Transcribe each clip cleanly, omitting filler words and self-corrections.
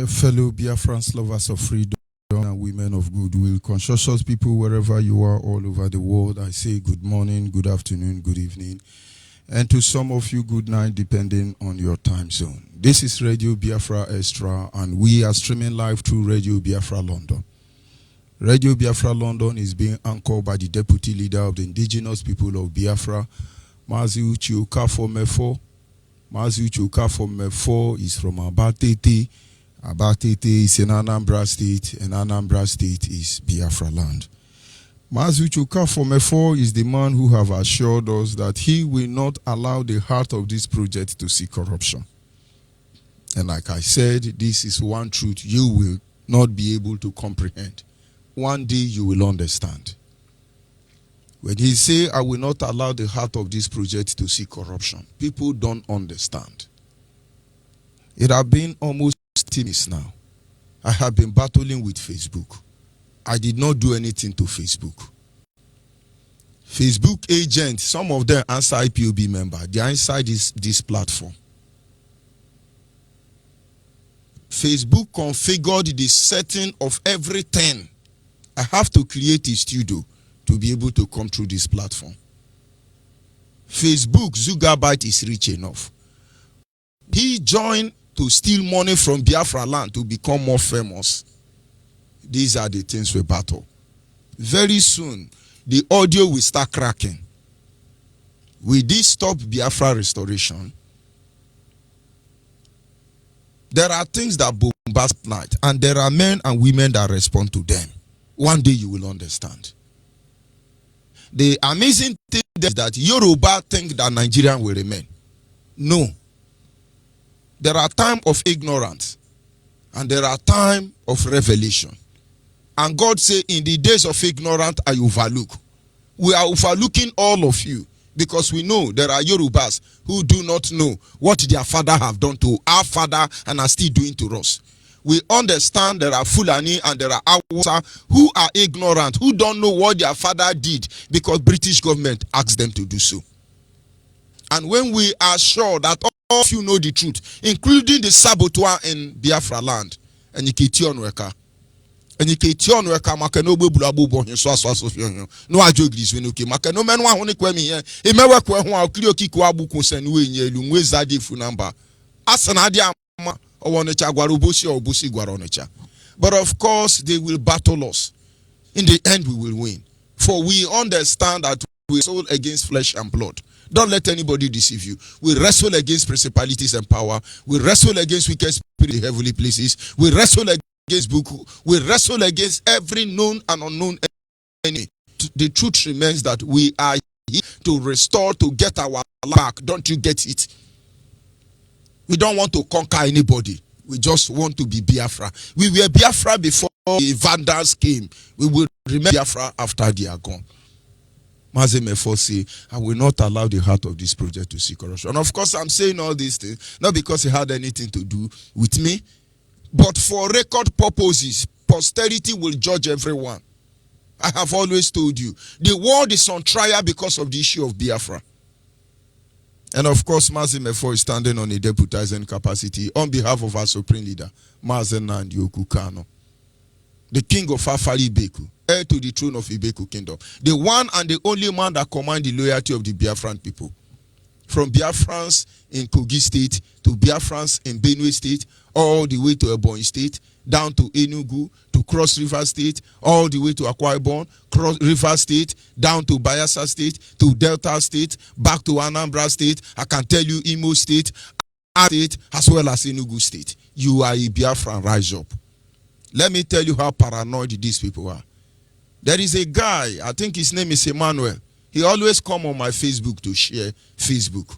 Fellow Biafrans, lovers of freedom and women of goodwill, conscious people wherever you are all over the world, I say good morning, good afternoon, good evening, and to some of you, good night, depending on your time zone. This is Radio Biafra Extra, and we are streaming live through Radio Biafra London. Radio Biafra London is being anchored by the Deputy Leader of the Indigenous People of Biafra, Mazi Uche Okafor-Mefo. Mazi Uche Okafor-Mefo is from Abatete. Abatete is in Anambra State, and Anambra State is Biafra land. Mazi Uche Okafor-Mefo is the man who have assured us that he will not allow the heart of this project to see corruption. And like I said, this is one truth you will not be able to comprehend. One day you will understand. When he say, I will not allow the heart of this project to see corruption, people don't understand. It has been almost 10 years now. I have been battling with Facebook. I did not do anything to Facebook. Facebook agents, some of them answer IPOB member. They are inside this platform. Facebook configured the setting of everything. I have to create a studio to be able to come through this platform. Facebook, Zugabyte is rich enough. He joined to steal money from Biafra land to become more famous. These are the things we battle. Very soon, the audio will start cracking. Will this stop Biafra restoration? There are things that bombast night, and there are men and women that respond to them. One day you will understand. The amazing thing is that Yoruba think that Nigerian will remain. No. There are times of ignorance, and there are times of revelation. And God said, in the days of ignorance, I overlook. We are overlooking all of you, because we know there are Yorubas who do not know what their father have done to our father and are still doing to us. We understand there are Fulani and there are Hausa who are ignorant, who don't know what their father did because British government asked them to do so. And when we are sure that all of you know the truth, including the saboteur in Biafra land, and Weka, and Weka makanobu bulabu so no ajogris when okay makano menwa hone kwemi here e mewa kwa ho akli okiku abuku senwe nyelu nwezade fu number asana dia ama. But of course, they will battle us. In the end, we will win. For we understand that we wrestle against flesh and blood. Don't let anybody deceive you. We wrestle against principalities and power. We wrestle against wicked spirits in heavenly places. We wrestle against book. We wrestle against every known and unknown enemy. The truth remains that we are here to restore, to get our life back. Don't you get it? We don't want to conquer anybody. We just want to be Biafra. We were Biafra before the Vandals came. We will remain Biafra after they are gone. Mazi Mefo say, I will not allow the heart of this project to see corruption. And of course, I'm saying all these things, not because it had anything to do with me, but for record purposes, posterity will judge everyone. I have always told you, the world is on trial because of the issue of Biafra. And of course, Mazi Mefo is standing on a deputizing capacity on behalf of our supreme leader, Mazi Nnamdi Kanu, the king of Afari Ibeku, heir to the throne of Ibeku kingdom, the one and the only man that commands the loyalty of the Biafran people. From Biafrans in Kogi State to Biafrans in Benue State, all the way to Ebonyi State, down to Enugu, to Cross River State, all the way to Akwa Ibom, Cross River State, down to Bayelsa State, to Delta State, back to Anambra State. I can tell you Imo State, as well as Enugu State. You are a Biafran, rise up. Let me tell you how paranoid these people are. There is a guy, I think his name is Emmanuel. He always come on my Facebook to share Facebook.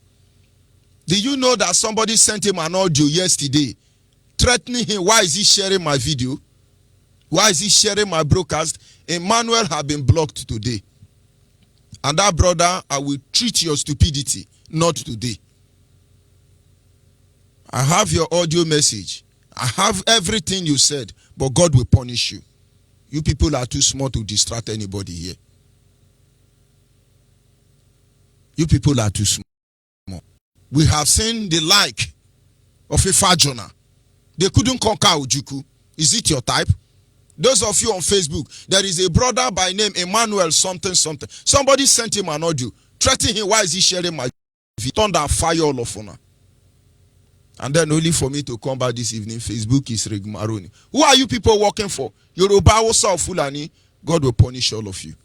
Do you know that somebody sent him an audio yesterday threatening him? Why is he sharing my video? Why is he sharing my broadcast? Emmanuel have been blocked today. And that brother, I will treat your stupidity, not today. I have your audio message. I have everything you said, but God will punish you. You people are too small to distract anybody here. You people are too small. We have seen the like of a Fajona They couldn't conquer Ojukwu. Is it your type? Those of you on Facebook, there is a brother by name Emmanuel something something. Somebody sent him an audio threatening him. Why is he sharing my video? Thunder fire all of honor. And then only for me to come back this evening, Facebook is rigmaroni. Who are you people working for? Yoruba, Hausa, Fulani? God will punish all of you.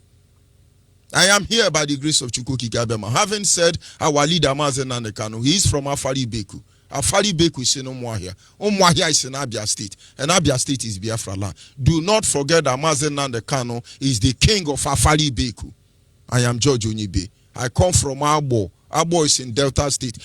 I am here by the grace of Chukwuka Gabema. Having said our leader Mazen Nandekano, he is from Afari Beku. Afari Beku is in Umuahia. Umuahia is in Abia State. And Abia State is Biafra land. Do not forget that Mazen Nandekano is the king of Afari Beku. I am George Onyibe. I come from Abo. Abo is in Delta State.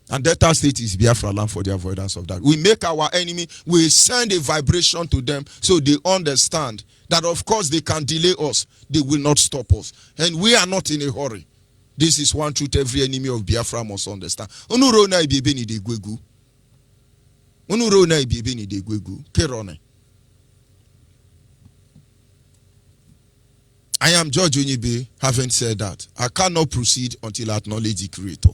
And Delta State is Biafra land for the avoidance of that. We make our enemy, we send a vibration to them so they understand that of course they can delay us, they will not stop us. And we are not in a hurry. This is one truth every enemy of Biafra must understand. I am George Onyibe. Having said that, I cannot proceed until I acknowledge the Creator.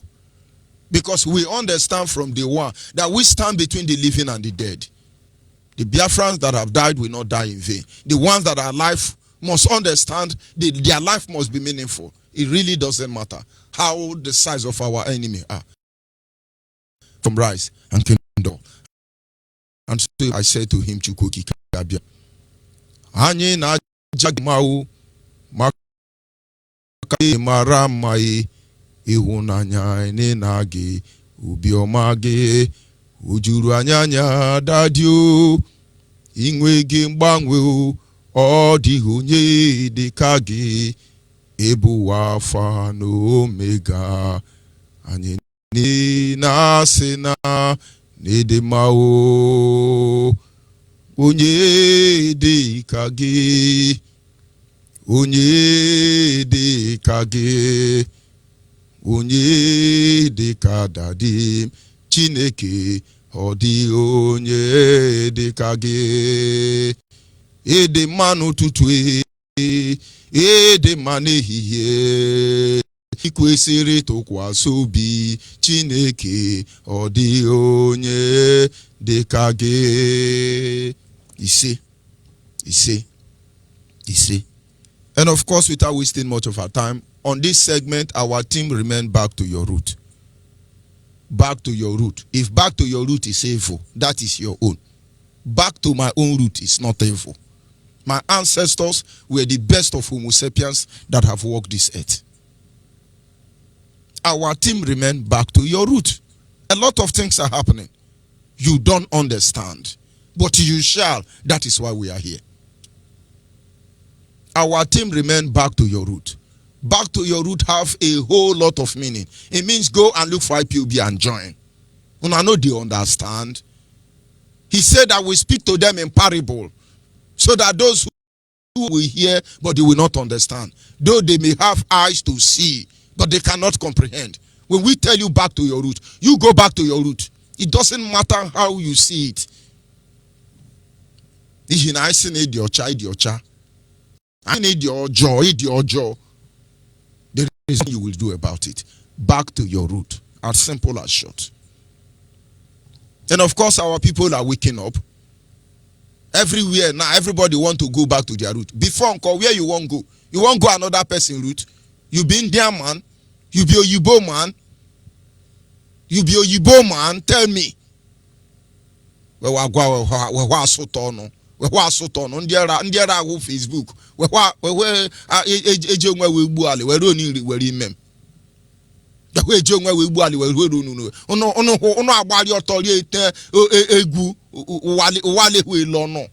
Because we understand from day one that we stand between the living and the dead. The Biafrans that have died will not die in vain. The ones that are alive must understand their life must be meaningful. It really doesn't matter how the size of our enemy are. From rise and kingdom. And so I said to him, Chukwuka Gabia, Anye na jagmau makai maramai ihunanya nenage ubiomage ujuru anyanya dadio inwege mgbanwe odigh dikage ebu alpha na omega anyị na-asị na n'edemao onye dị ka gị onye dị ka gị onye dị ka dadi Chineke ọ dị onye dị ka gị ede mmanụ ụtụtụ ede mmanụ ehihie ikwesịrị tụkwasị obi Chineke ọ dị onye dị ka gị ise. And of course, without wasting much of our time, on this segment, our team remain back to your root. Back to your root. If back to your root is evil, that is your own. Back to my own root is not evil. My ancestors were the best of Homo sapiens that have walked this earth. Our team remain back to your root. A lot of things are happening. You don't understand. But you shall. That is why we are here. Our team remain back to your root. Back to your root have a whole lot of meaning. It means go and look for IPOB and join. And I know they understand. He said that we speak to them in parable, so that those who will hear, but they will not understand. Though they may have eyes to see, but they cannot comprehend. When we tell you back to your root, you go back to your root. It doesn't matter how you see it. I need your child. I need your joy, There is nothing you will do about it. Back to your root. As simple as short. And of course, our people are waking up. Everywhere now, everybody want to go back to their root. Before, uncle, where you want to go? You want to go another person's root? You be Indian man? You be Oyibo man? You be Oyibo man? Tell me. Ndiara who Facebook we ejonwe we gbu ale we ro ni we ri mem da we ejonwe we gbu ale we ro nu ono agbari otori ete egu wale we lo no.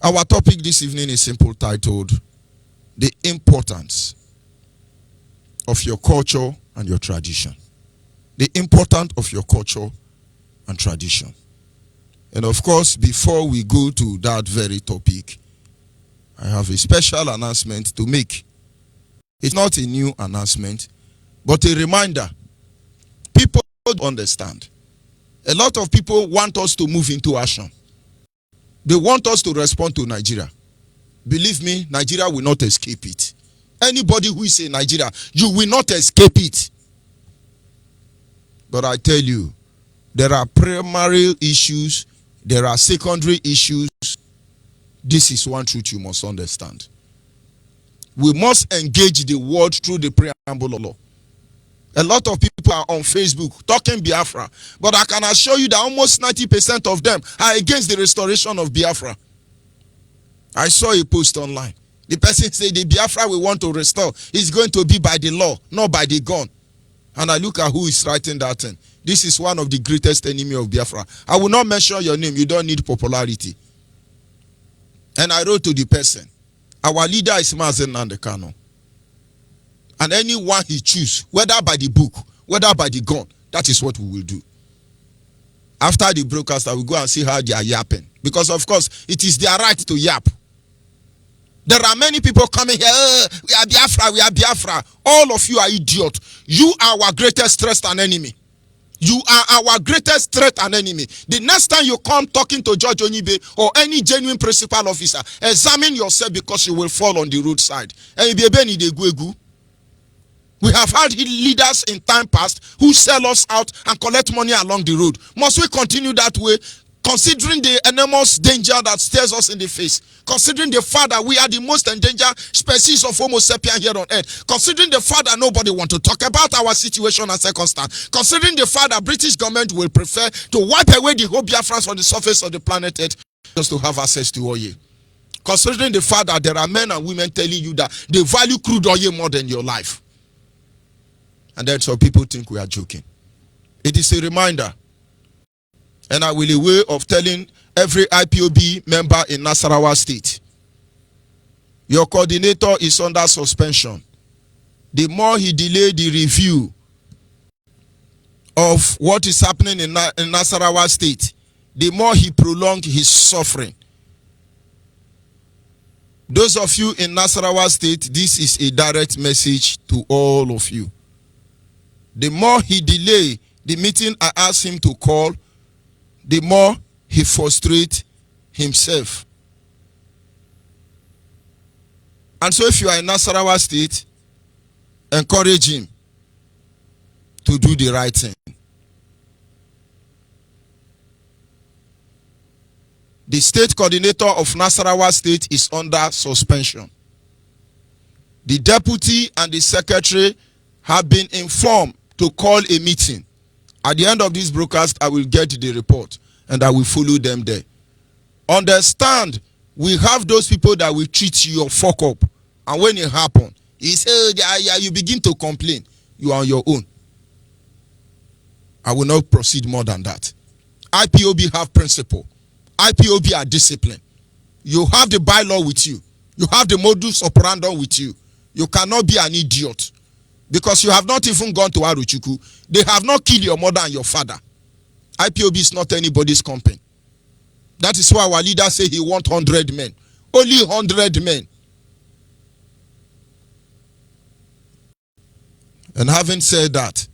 Our topic this evening is simple, titled The Importance of Your Culture and Your Tradition. The importance of your culture and tradition. And of course, before we go to that very topic, I have a special announcement to make. It's not a new announcement, but a reminder. People don't understand. A lot of people want us to move into action. They want us to respond to Nigeria. Believe me, Nigeria will not escape it. Anybody who is in Nigeria, you will not escape it. But I tell you, there are primary issues, there are secondary issues. This is one truth you must understand. We must engage the world through the preamble law. A lot of people are on Facebook talking Biafra, but I can assure you that almost 90% of them are against the restoration of Biafra. I saw a post online. The person said the Biafra we want to restore is going to be by the law, not by the gun. And I look at who is writing that thing. This is one of the greatest enemy of Biafra. I will not mention your name. You don't need popularity. And I wrote to the person, our leader is Mazen Nandekano. And anyone he choose, whether by the book, whether by the gun, that is what we will do. After the broadcast, I will go and see how they are yapping. Because of course, it is their right to yap. There are many people coming here, we are Biafra, we are Biafra. All of you are idiots. You are our greatest threat and enemy. You are our greatest threat and enemy. The next time you come talking to Judge Onyibe or any genuine principal officer, examine yourself because you will fall on the roadside. We have had leaders in time past who sell us out and collect money along the road. Must we continue that way? Considering the enormous danger that stares us in the face, considering the fact that we are the most endangered species of Homo sapien here on earth, considering the fact that nobody wants to talk about our situation and circumstance, considering the fact that British government will prefer to wipe away the whole Biafrans on the surface of the planet Earth just to have access to oil, considering the fact that there are men and women telling you that they value crude oil more than your life, and then some people think we are joking. It is a reminder. And I will a way of telling every IPOB member in Nasarawa State, your coordinator is under suspension. The more he delayed the review of what is happening in Nasarawa State, the more he prolonged his suffering. Those of you in Nasarawa State, this is a direct message to all of you. The more he delayed the meeting I asked him to call, the more he frustrates himself. And so if you are in Nasarawa State, encourage him to do the right thing. The state coordinator of Nasarawa State is under suspension. The deputy and the secretary have been informed to call a meeting. At the end of this broadcast, I will get the report and I will follow them there. Understand, we have those people that will treat you fuck up. And when it happens, you begin to complain. You are on your own. I will not proceed more than that. IPOB have principle. IPOB are disciplined. You have the bylaw with you. You have the modus operandi with you. You cannot be an idiot. Because you have not even gone to Aruchuku. They have not killed your mother and your father. IPOB is not anybody's company. That is why our leader say he wants 100 men. Only 100 men. And having said that,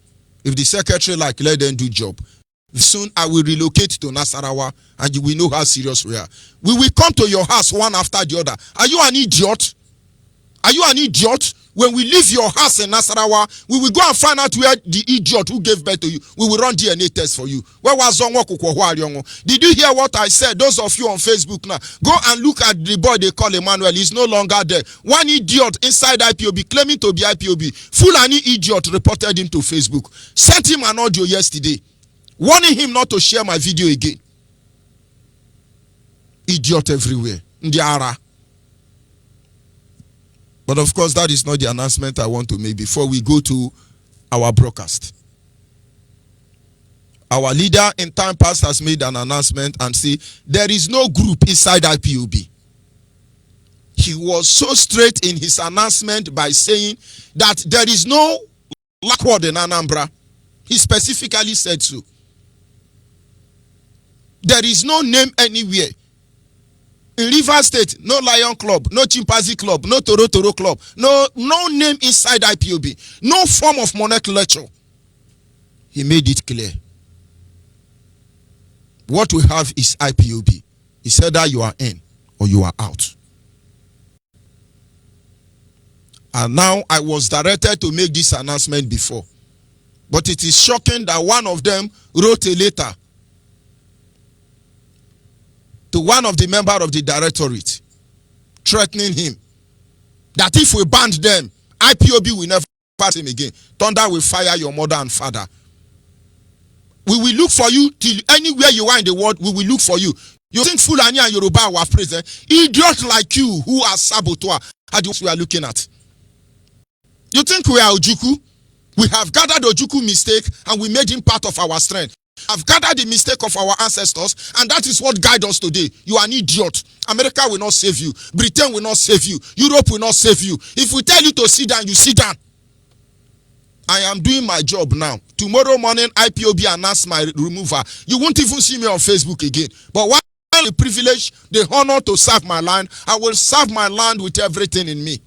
if the secretary let them do job, soon I will relocate to Nasarawa and you will know how serious we are. We will come to your house one after the other. Are you an idiot? Are you an idiot? When we leave your house in Nasarawa, we will go and find out where the idiot who gave birth to you. We will run DNA test for you. Where was Zongo? Did you hear what I said? Those of you on Facebook now, go and look at the boy they call Emmanuel. He's no longer there. One idiot inside IPOB claiming to be IPOB. Fulani idiot reported him to Facebook. Sent him an audio yesterday, warning him not to share my video again. Idiot everywhere. Ndiara. But of course, that is not the announcement I want to make before we go to our broadcast. Our leader in time past has made an announcement and said there is no group inside IPOB. He was so straight in his announcement by saying that there is no backward in Anambra. He specifically said so. There is no name anywhere. In River State, no Lion Club, no Chimpanzee Club, no Toro Club, no name inside IPOB, no form of nomenclature. He made it clear. What we have is IPOB. He said that you are in or you are out. And now I was directed to make this announcement before. But it is shocking that one of them wrote a letter to one of the members of the directorate, threatening him that if we banned them, IPOB will never pass him again. Thunder will fire your mother and father. We will look for you till anywhere you are in the world. We will look for you. You think Fulani and Yoruba were present? Idiots like you who are saboteur are the ones we are looking at. You think we are Ojuku? We have gathered Ojuku mistake and we made him part of our strength. I've gathered the mistake of our ancestors, and that is what guides us today. You are an idiot. America will not save you. Britain will not save you. Europe will not save you. If we tell you to sit down, you sit down. I am doing my job now. Tomorrow morning, IPOB announce my removal. You won't even see me on Facebook again. But while the privilege, the honor to serve my land, I will serve my land with everything in me.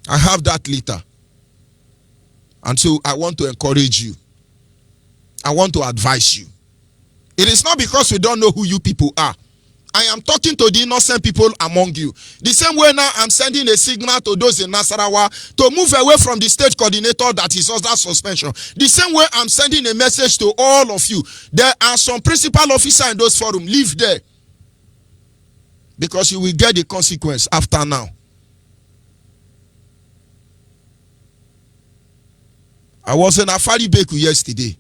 I have that letter. And so I want to encourage you. I want to advise you. It is not because we don't know who you people are. I am talking to the innocent people among you. The same way now I'm sending a signal to those in Nasarawa to move away from the state coordinator that is under suspension. The same way I'm sending a message to all of you. There are some principal officers in those forums. Leave there. Because you will get the consequence after now. I was in Afari Beku yesterday.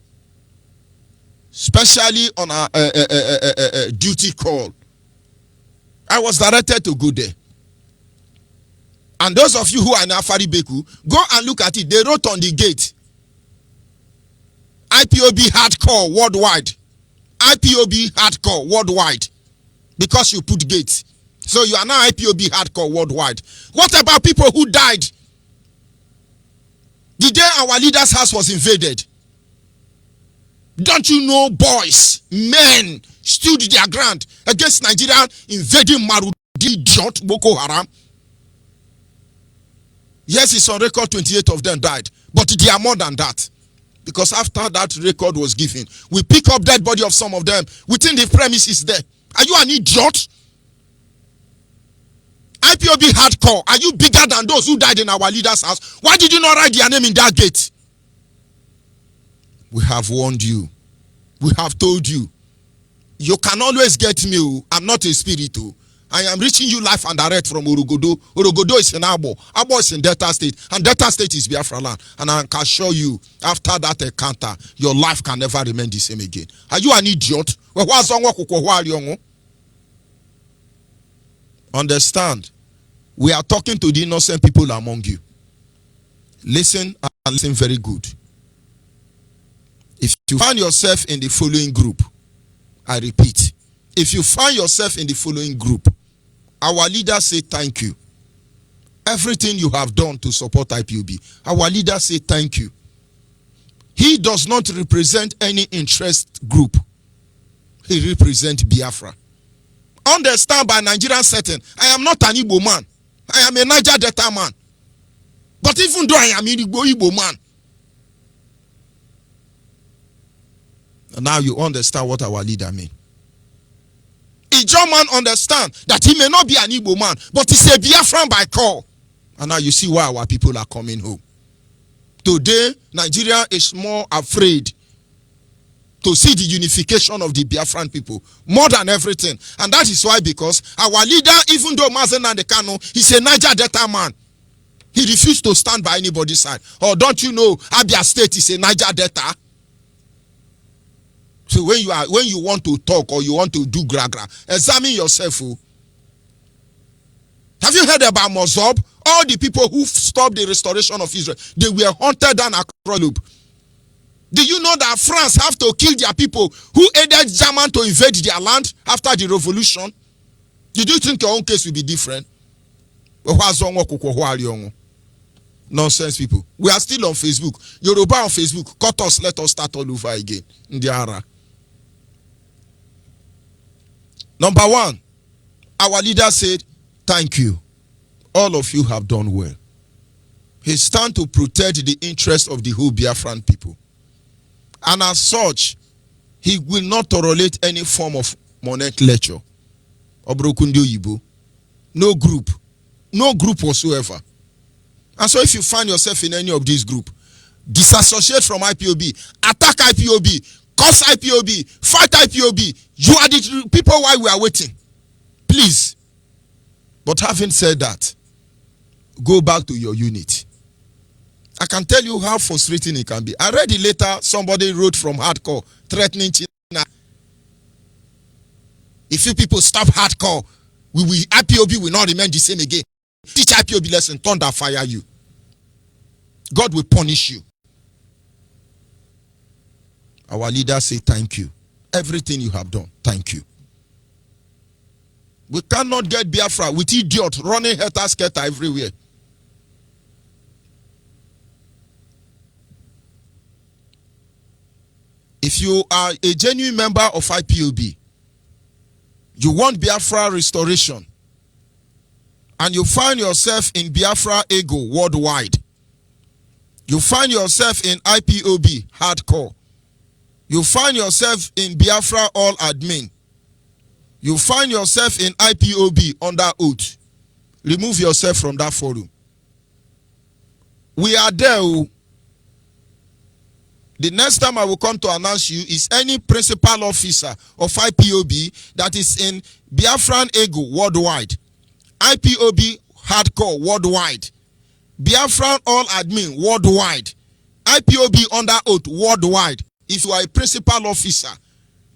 Especially on a duty call. I was directed to go there. And those of you who are in Afari Beku, go and look at it. They wrote on the gate, IPOB hardcore worldwide. IPOB hardcore worldwide. Because you put gates. So you are now IPOB hardcore worldwide. What about people who died the day our leader's house was invaded? Don't you know boys, men stood their ground against Nigeria invading Marudi idiot Boko Haram? Yes, it's on record 28 of them died. But they are more than that. Because after that record was given, we pick up dead body of some of them within the premises there. Are you an idiot? IPOB hardcore. Are you bigger than those who died in our leader's house? Why did you not write their name in that gate? We have warned you. We have told you. You can always get me. I'm not a spirit. I am reaching you live and direct from Orogodo. Orogodo is in Abo. Abo is in Delta State. And Delta State is Biafra land. And I can assure you, after that encounter, your life can never remain the same again. Are you an idiot? Understand. We are talking to the innocent people among you. Listen and listen very good. If you find yourself in the following group, I repeat, if you find yourself in the following group, our leaders say thank you. Everything you have done to support IPOB, our leaders say thank you. He does not represent any interest group. He represents Biafra. Understand by Nigerian setting, I am not an Igbo man. I am a Niger Delta man. But even though I am an Igbo man, and now you understand what our leader means. A German understand that he may not be an Igbo man, but he's a Biafran by call. And now you see why our people are coming home. Today, Nigeria is more afraid to see the unification of the Biafran people more than everything. And that is why, because our leader, even though Mazen Nandekano, he's a Niger Delta man, he refused to stand by anybody's side. Or don't you know Abia State is a Niger Delta? So when you want to talk or you want to do gra-gra, examine yourself. Have you heard about Mozob? All the people who stopped the restoration of Israel, they were hunted down across the globe. Do you know that France have to kill their people who aided German to invade their land after the revolution? Did you think your own case will be different? Nonsense people. We are still on Facebook. Yoruba on Facebook. Cut us, let us start all over again. Ndiara. Number one, our leader said, thank you. All of you have done well. He stand to protect the interest of the whole Biafran people. And as such, he will not tolerate any form of nomenclature. No group whatsoever. And so if you find yourself in any of these groups, disassociate from IPOB, attack IPOB, cause IPOB, fight IPOB. You are the people why we are waiting. Please. But having said that, go back to your unit. I can tell you how frustrating it can be. I read it later, somebody wrote from hardcore, threatening China. If you people stop hardcore, IPOB will not remain the same again. Teach IPOB lesson, thunder fire you. God will punish you. Our leaders say thank you. Everything you have done, thank you. We cannot get Biafra with idiots running helter-skelter everywhere. If you are a genuine member of IPOB, you want Biafra restoration, and you find yourself in Biafra ego worldwide, you find yourself in IPOB hardcore, you find yourself in Biafra all admin, you find yourself in IPOB under oath, remove yourself from that forum. We are there. The next time I will come to announce you is any principal officer of IPOB that is in Biafran ego worldwide, IPOB hardcore worldwide, Biafran all admin worldwide, IPOB under oath worldwide. If you are a principal officer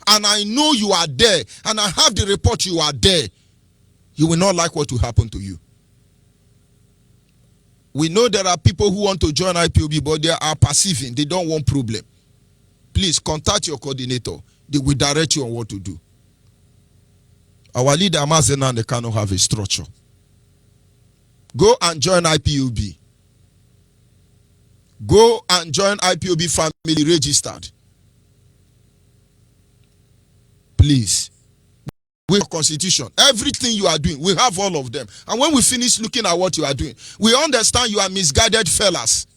and I know you are there and I have the report you are there, you will not like what will happen to you. We know there are people who want to join IPOB, but they are perceiving. They don't want problem. Please contact your coordinator. They will direct you on what to do. Our leader, Amazena, they cannot have a structure. Go and join IPOB. Go and join IPOB family registered. Please. With constitution, everything you are doing, we have all of them. And when we finish looking at what you are doing, we understand you are misguided fellas.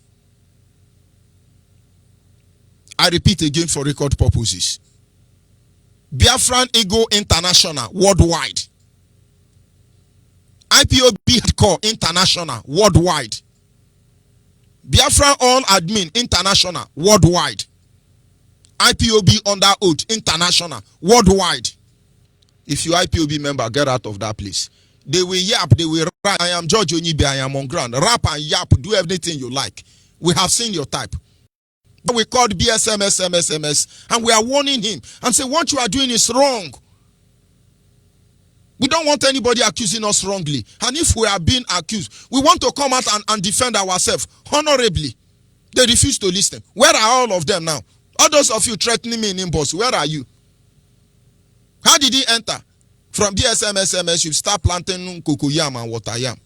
I repeat again for record purposes. Biafran Ego International worldwide. IPOB Hardcore International worldwide. Biafran All Admin International worldwide. IPOB Under Oath International worldwide. If you IPOB member, get out of that place. They will yap, they will rap. I am George Onyibe, I am on ground. Rap and yap, do everything you like. We have seen your type. We called BSMS, and we are warning him and say what you are doing is wrong. We don't want anybody accusing us wrongly. And if we are being accused, we want to come out and defend ourselves honorably. They refuse to listen. Where are all of them now? All those of you threatening me in inbox, where are you? How did he enter? From DSMS, you start planting cocoyam and water yam.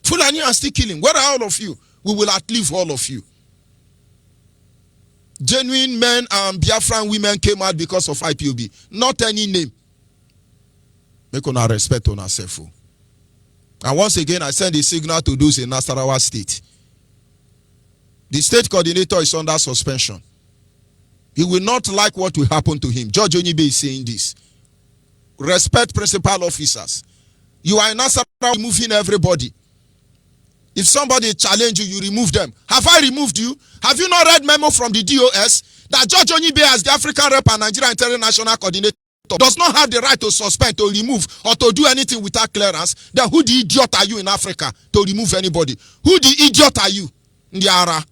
Fulani are still killing. Where are all of you? We will outlive all of you. Genuine men and Biafran women came out because of IPOB. Not any name. Make una respect on ourselves. And once again, I send a signal to those in Nasarawa State. The state coordinator is under suspension. He will not like what will happen to him. George Onyibe is saying this. Respect principal officers. You are in Nasarawa removing everybody. If somebody challenge you, you remove them. Have I removed you? Have you not read memo from the DOS that George Onyibe as the African rep and Nigeria International Coordinator does not have the right to suspend, to remove, or to do anything without clearance? Then who the idiot are you in Africa to remove anybody? Who the idiot are you? Ndiara.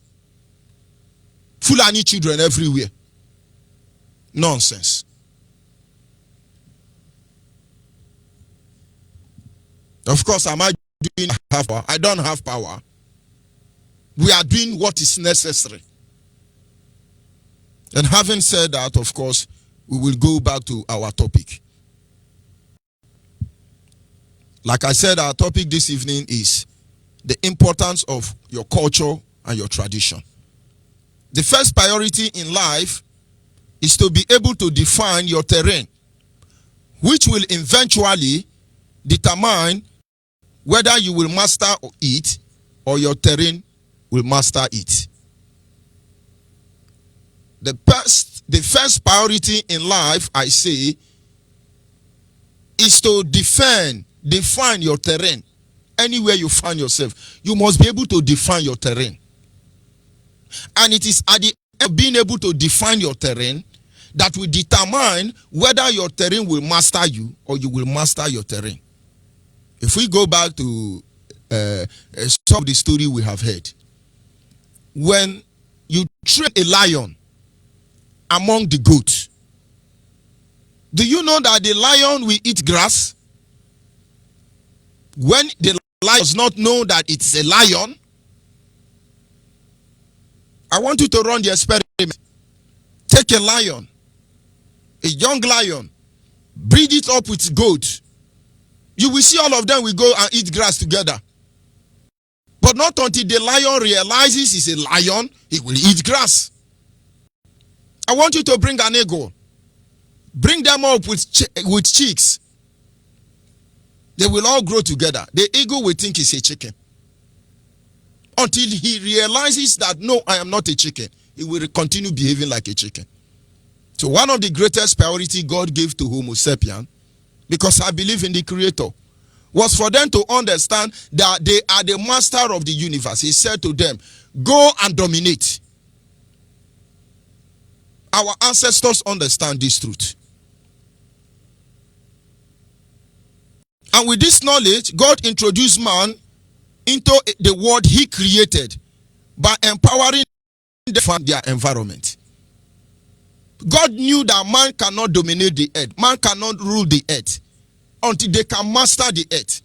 Fulani children everywhere. Nonsense. Of course, am I doing have power? I don't have power. We are doing what is necessary. And having said that, of course, we will go back to our topic. Like I said, our topic this evening is the importance of your culture and your tradition. The first priority in life is to be able to define your terrain, which will eventually determine whether you will master it or your terrain will master it. The first priority in life, I say, is to define your terrain. Anywhere you find yourself, you must be able to define your terrain. And it is at the end of being able to define your terrain that will determine whether your terrain will master you or you will master your terrain. If we go back to some of the story we have heard, when you train a lion among the goats, do you know that the lion will eat grass? When the lion does not know that it's a lion, I want you to run the experiment. Take a lion, a young lion, breed it up with goat. You will see all of them will go and eat grass together. But not until the lion realizes he's a lion, he will eat grass. I want you to bring an eagle. Bring them up with chicks. They will all grow together. The eagle will think he's a chicken. Until he realizes that, no, I am not a chicken. He will continue behaving like a chicken. So one of the greatest priority God gave to Homo sapien, because I believe in the Creator, was for them to understand that they are the master of the universe. He said to them, go and dominate. Our ancestors understand this truth. And with this knowledge, God introduced man into the world he created by empowering them from their environment. God knew that man cannot dominate the earth. Man cannot rule the earth until they can master the earth.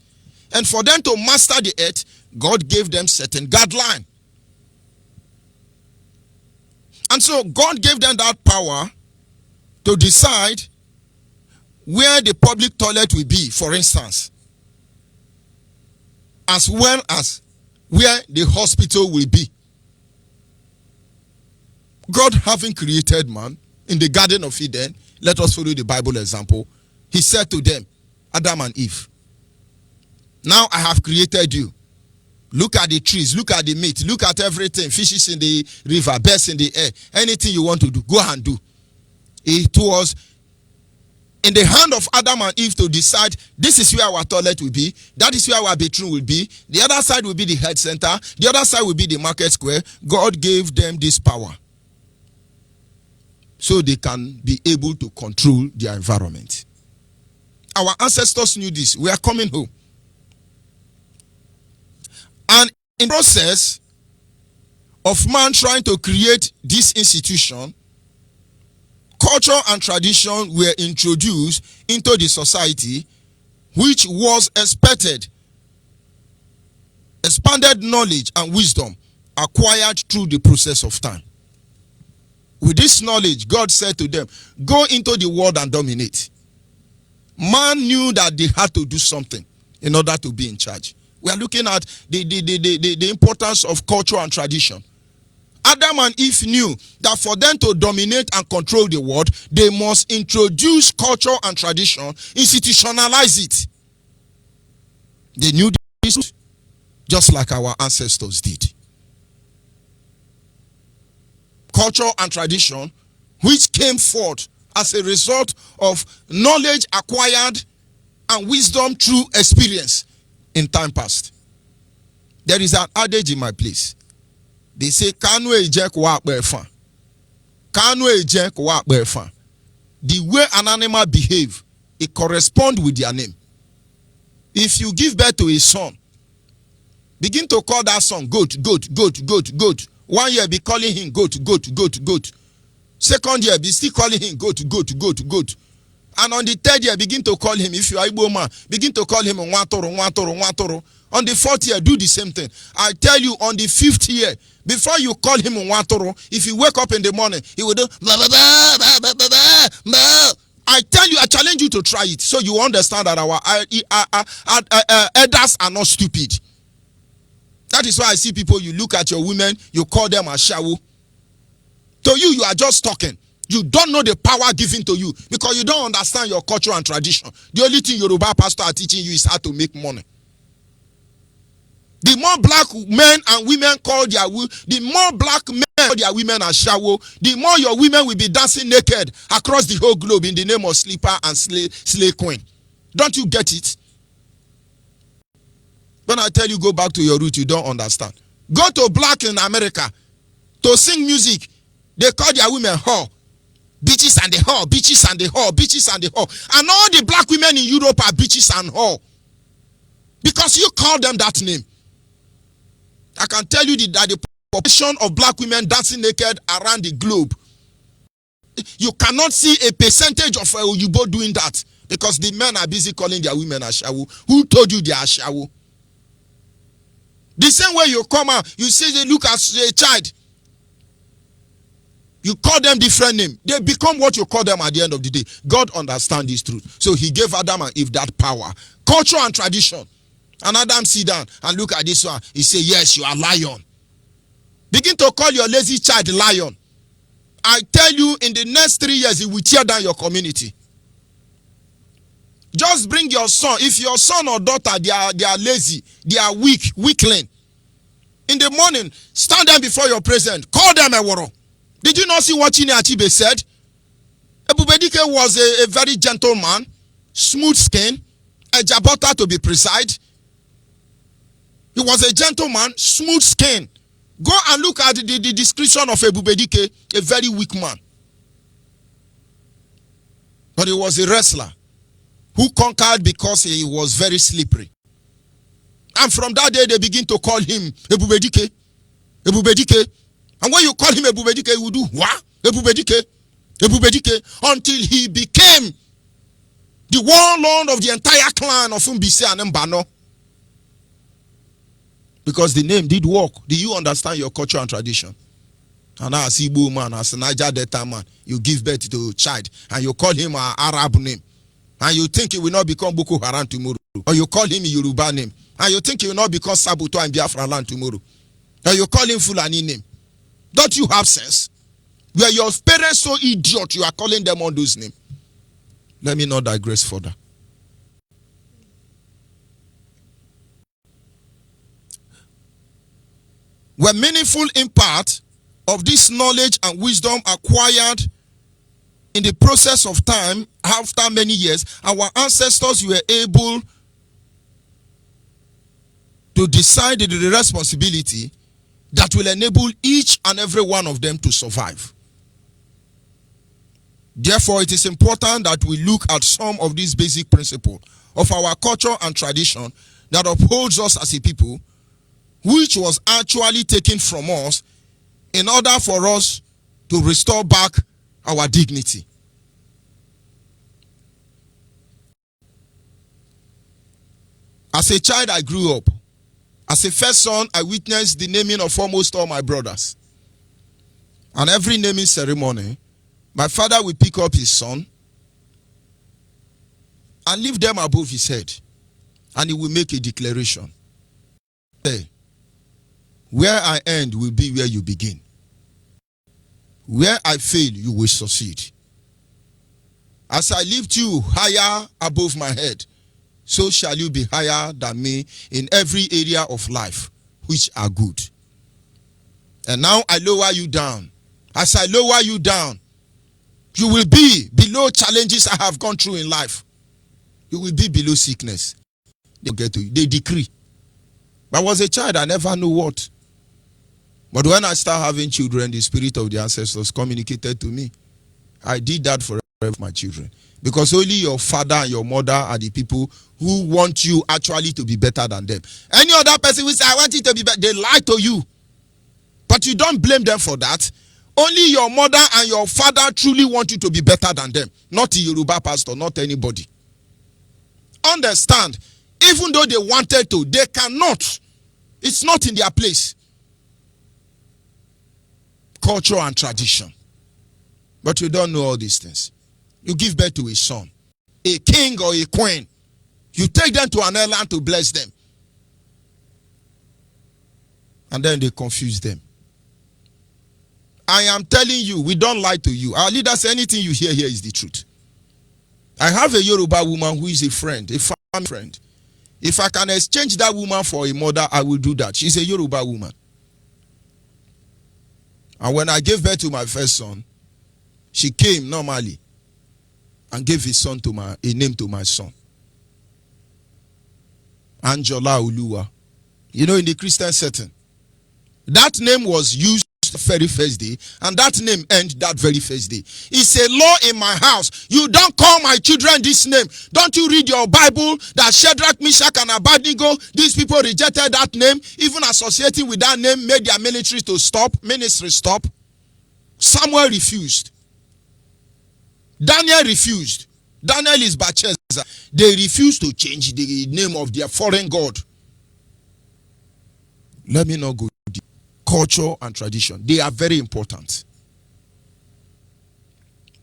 And for them to master the earth, God gave them certain guidelines. And so God gave them that power to decide where the public toilet will be, for instance, as well as where the hospital will be. God, having created man in the Garden of Eden, let us follow the Bible example. He said to them, Adam and Eve, now I have created you. Look at the trees, look at the meat, look at everything, fishes in the river, birds in the air, anything you want to do, go and do. It was in the hand of Adam and Eve to decide, this is where our toilet will be, that is where our bedroom will be, the other side will be the health center, the other side will be the market square. God gave them this power so they can be able to control their environment. Our ancestors knew this. We are coming home. And in the process of man trying to create this institution, culture and tradition were introduced into the society, which was expected. Expanded knowledge and wisdom acquired through the process of time. With this knowledge, God said to them, go into the world and dominate. Man knew that they had to do something in order to be in charge. We are looking at the importance of culture and tradition. Adam and Eve knew that for them to dominate and control the world, they must introduce culture and tradition, institutionalize it. They knew this just like our ancestors did. Culture and tradition, which came forth as a result of knowledge acquired and wisdom through experience in time past. There is an adage in my place. They say, the way an animal behave, it corresponds with their name. If you give birth to a son, begin to call that son goat, goat, goat, goat, goat. 1 year be calling him goat, goat, goat, goat. Second year be still calling him goat, goat, goat, goat. And on the third year, begin to call him, if you are Igbo man, begin to call him Nwatoro, Nwatoro, Nwatoro. On the fourth year, do the same thing. I tell you, on the fifth year, before you call him Nwatoro, if you wake up in the morning, he will do ba ba ba ba ba ba ba ba. I tell you, I challenge you to try it, so you understand that our elders are not stupid. That is why I see people, you look at your women, you call them Ashawo. To you, you are just talking. You don't know the power given to you because you don't understand your culture and tradition. The only thing Yoruba pastor are teaching you is how to make money. The more black men and women call their the more black men call their women Ashawo, the more your women will be dancing naked across the whole globe in the name of sleeper and slay queen. Don't you get it? When I tell you go back to your root, you don't understand. Go to black in America. to sing music. They call their women whore. Bitches and the whore, bitches and the whore, bitches and the whore. And all the black women in Europe are bitches and whore. Because you call them that name. I can tell you that the population of black women dancing naked around the globe, you cannot see a percentage of Onyibe doing that. Because the men are busy calling their women ashawo. Who told you they are ashawo? The same way you come out, you see they look as a child. You call them different name. They become what you call them at the end of the day. God understands this truth. So he gave Adam and Eve that power. Culture and tradition. And Adam sit down and look at this one. He say, yes, you are lion. Begin to call your lazy child lion. I tell you, in the next 3 years, he will tear down your community. Just bring your son. If your son or daughter, they are lazy, they are weakling. In the morning, stand them before your presence. Call them a woro. Did you not see what Onyibe said? Ebubedike was a very gentle man, smooth skin, a jabota to be precise. He was a gentleman, smooth skin. Go and look at the description of Ebubedike, a very weak man. But he was a wrestler who conquered because he was very slippery. And from that day, they begin to call him Ebubedike. Ebubedike. And when you call him Ebubedike, he will do what? Ebubedike. Ebubedike. Until he became the warlord of the entire clan of Umbise and Mbano. Because the name did work. Do you understand your culture and tradition? And as Igbo man, as a Niger Delta man, you give birth to a child and you call him an Arab name. And you think he will not become Boko Haram tomorrow. Or you call him a Yoruba name. And you think he will not become Sabuto and Biafra land tomorrow. And you call him Fulani name. Don't you have sense? Were your parents so idiot you are calling them on those names? Let me not digress further. When meaningful impact of this knowledge and wisdom acquired in the process of time, after many years, our ancestors were able to decide the responsibility that will enable each and every one of them to survive. Therefore, it is important that we look at some of these basic principles of our culture and tradition that upholds us as a people, which was actually taken from us in order for us to restore back our dignity. As a child, I grew up. As a first son, I witnessed the naming of almost all my brothers. And every naming ceremony, my father will pick up his son and leave them above his head. And he will make a declaration. Hey, where I end will be where you begin. Where I fail, you will succeed. As I lift you higher above my head, so shall you be higher than me in every area of life, which are good. And now I lower you down. As I lower you down, you will be below challenges I have gone through in life. You will be below sickness. They get to you. They decree. I was a child, I never knew what. But when I start having children, the spirit of the ancestors communicated to me. I did that for my children. Because only your father and your mother are the people who want you actually to be better than them. Any other person will say, I want you to be better. They lie to you. But you don't blame them for that. Only your mother and your father truly want you to be better than them. Not the Yoruba pastor, not anybody. Understand, even though they wanted to, they cannot. It's not in their place. Culture and tradition. But you don't know all these things. You give birth to a son, a king or a queen. You take them to an island to bless them. And then they confuse them. I am telling you, we don't lie to you. Our leaders, anything you hear here is the truth. I have a Yoruba woman who is a friend, a family friend. If I can exchange that woman for a mother, I will do that. She's a Yoruba woman. And when I gave birth to my first son, she came normally and gave a name to my son. Anjola Oluwa. You know, in the Christian setting, that name was used very first day, and that name end that very first day. It's a law in my house. You don't call my children this name. Don't you read your Bible that Shadrach, Meshach, and Abednego, these people rejected that name, even associating with that name made their ministry stop. Samuel refused. Daniel refused. Daniel is Belshazzar. They refused to change the name of their foreign god. Let me not go deep. Culture and tradition, they are very important.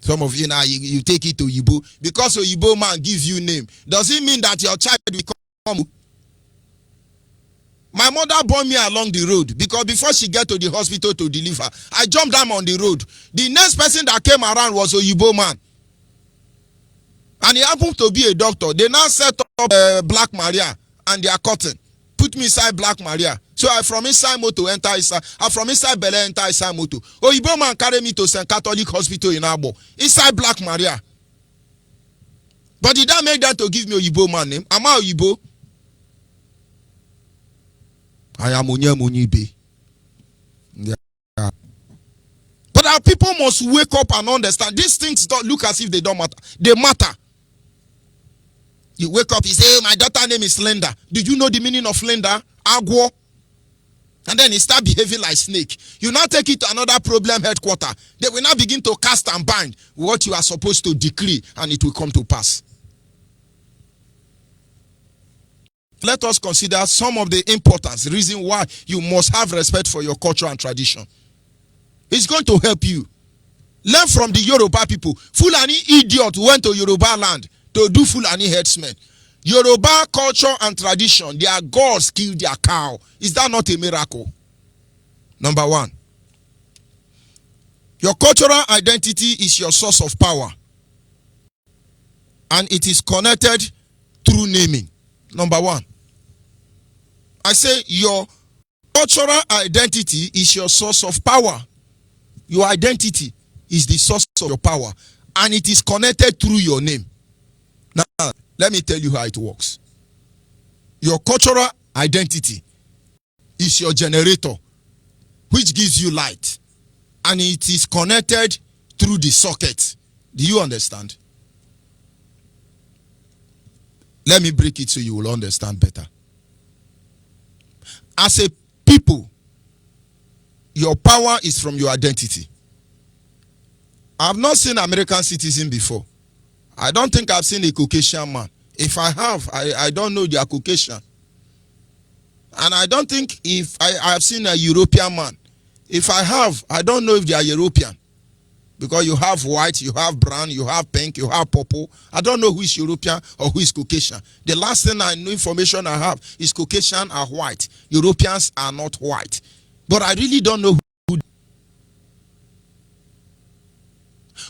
Some of you now, you take it to Onyibe. Because Onyibe man gives you name, does it mean that your child will come? My mother bore me along the road because before she get to the hospital to deliver, I jumped down on the road. The next person that came around was Onyibe man. And he happened to be a doctor. They now set up Black Maria and their curtain. Put me inside Black Maria. So I from inside moto enter inside. I from inside Bele enter inside moto. Onyibe man carry me to St. Catholic Hospital in Abo. Inside Black Maria. But did that make that to give me Onyibe man name? Am I Onyibe? I am Onyibe. Yeah. But our people must wake up and understand. These things don't look as if they don't matter. They matter. You wake up, you say, hey, my daughter's name is Linda. Did you know the meaning of Linda? Agwo. And then he start behaving like snake. You now take it to another problem headquarter. They will now begin to cast and bind what you are supposed to decree, and it will come to pass. Let us consider some of the importance, reason why you must have respect for your culture and tradition. It's going to help you. Learn from the Yoruba people. Fulani idiot went to Yoruba land to do Fulani headsmen. Yoruba culture and tradition, their gods killed their cow. Is that not a miracle? Number one, your cultural identity is your source of power, and it is connected through naming. Number one, I say your cultural identity is your source of power. Your identity is the source of your power, and it is connected through your name. Now, let me tell you how it works. Your cultural identity is your generator, which gives you light, and it is connected through the socket. Do you understand? Let me break it so you will understand better. As a people, your power is from your identity. I have not seen American citizen before. I don't think I've seen a Caucasian man. If I have, I don't know they are Caucasian. And I don't think if I have seen a European man. If I have, I don't know if they are European. Because you have white, you have brown, you have pink, you have purple. I don't know who is European or who is Caucasian. The last thing I know, information I have is Caucasian are white. Europeans are not white. But I really don't know who.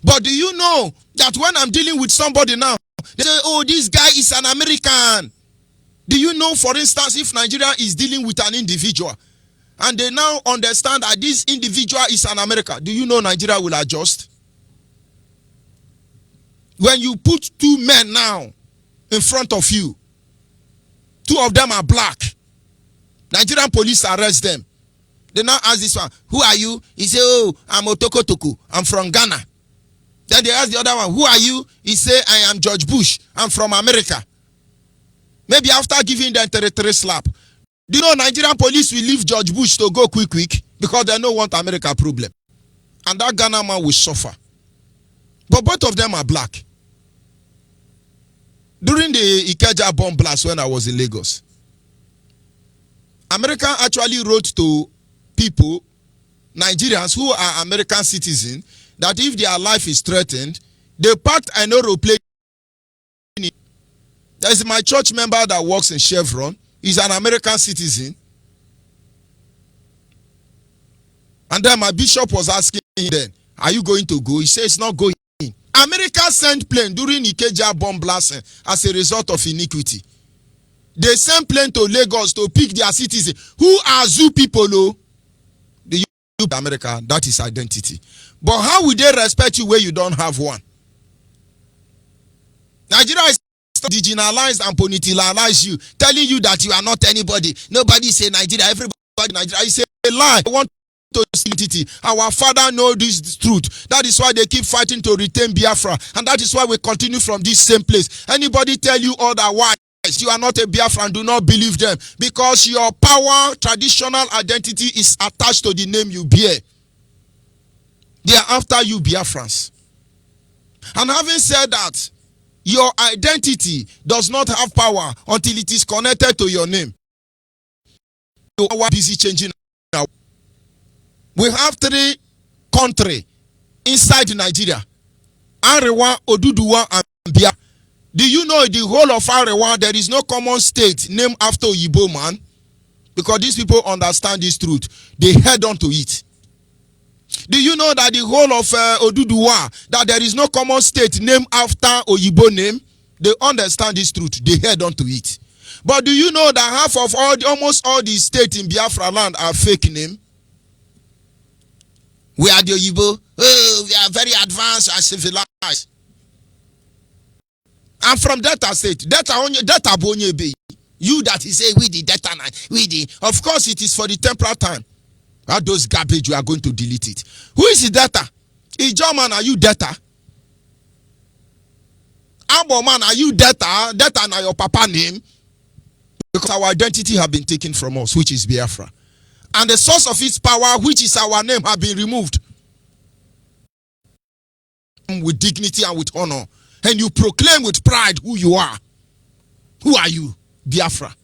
But do you know that when I'm dealing with somebody now, they say, oh, this guy is an American. Do you know, for instance, if Nigeria is dealing with an individual, and they now understand that this individual is an American, do you know Nigeria will adjust? When you put two men now in front of you, two of them are black, Nigerian police arrest them. They now ask this one, who are you? He say, oh, I'm Otoko Toku, I'm from Ghana. Then they ask the other one, who are you? He say, I am George Bush, I'm from America. Maybe after giving them territory slap, do you know Nigerian police will leave George Bush to go quick because they don't want America problem. And that Ghana man will suffer. But both of them are black. During the Ikeja bomb blast when I was in Lagos, America actually wrote to people, Nigerians who are American citizens, that if their life is threatened, they packed an aeroplane. There is my church member that works in Chevron. He's an American citizen. And then my bishop was asking him then, are you going to go? He says it's not going. America sent plane during Ikeja bomb blasting as a result of iniquity. They sent plane to Lagos to pick their citizens. Who are zoo people? Oh? The America, that is identity. But how will they respect you where you don't have one? Nigeria is digitalized and politicalized you, telling you that you are not anybody. Nobody say Nigeria, everybody Nigeria. You say a lie. I want to identity. Our father knows this truth. That is why they keep fighting to retain Biafra. And that is why we continue from this same place. Anybody tell you otherwise, you are not a Biafran, do not believe them. Because your power, traditional identity is attached to the name you bear. They are after you Biafrans. And having said that, your identity does not have power until it is connected to your name. You are busy changing now. We have 3 countries inside Nigeria. Arewa, Oduduwa, and Biafra. Do you know the whole of Arewa, there is no common state named after Onyibe man? Because these people understand this truth. They head on to it. Do you know that the whole of Oduduwa, that there is no common state named after Onyibe name? They understand this truth. They head on to it. But do you know that half of almost all the states in Biafra land are fake name? We are the Onyibe. Oh, we are very advanced and civilized. I'm from Delta State. Delta Onyibe. You that is say we the Delta 9. We the. Of course, it is for the temporal time. All those garbage, you are going to delete it. Who is the Delta? Ijoman, are you Delta? Aboman, are you Delta? Delta na your papa name. Because our identity have been taken from us, which is Biafra. And the source of its power, which is our name, have been removed. With dignity and with honor. And you proclaim with pride who you are. Who are you? Biafra.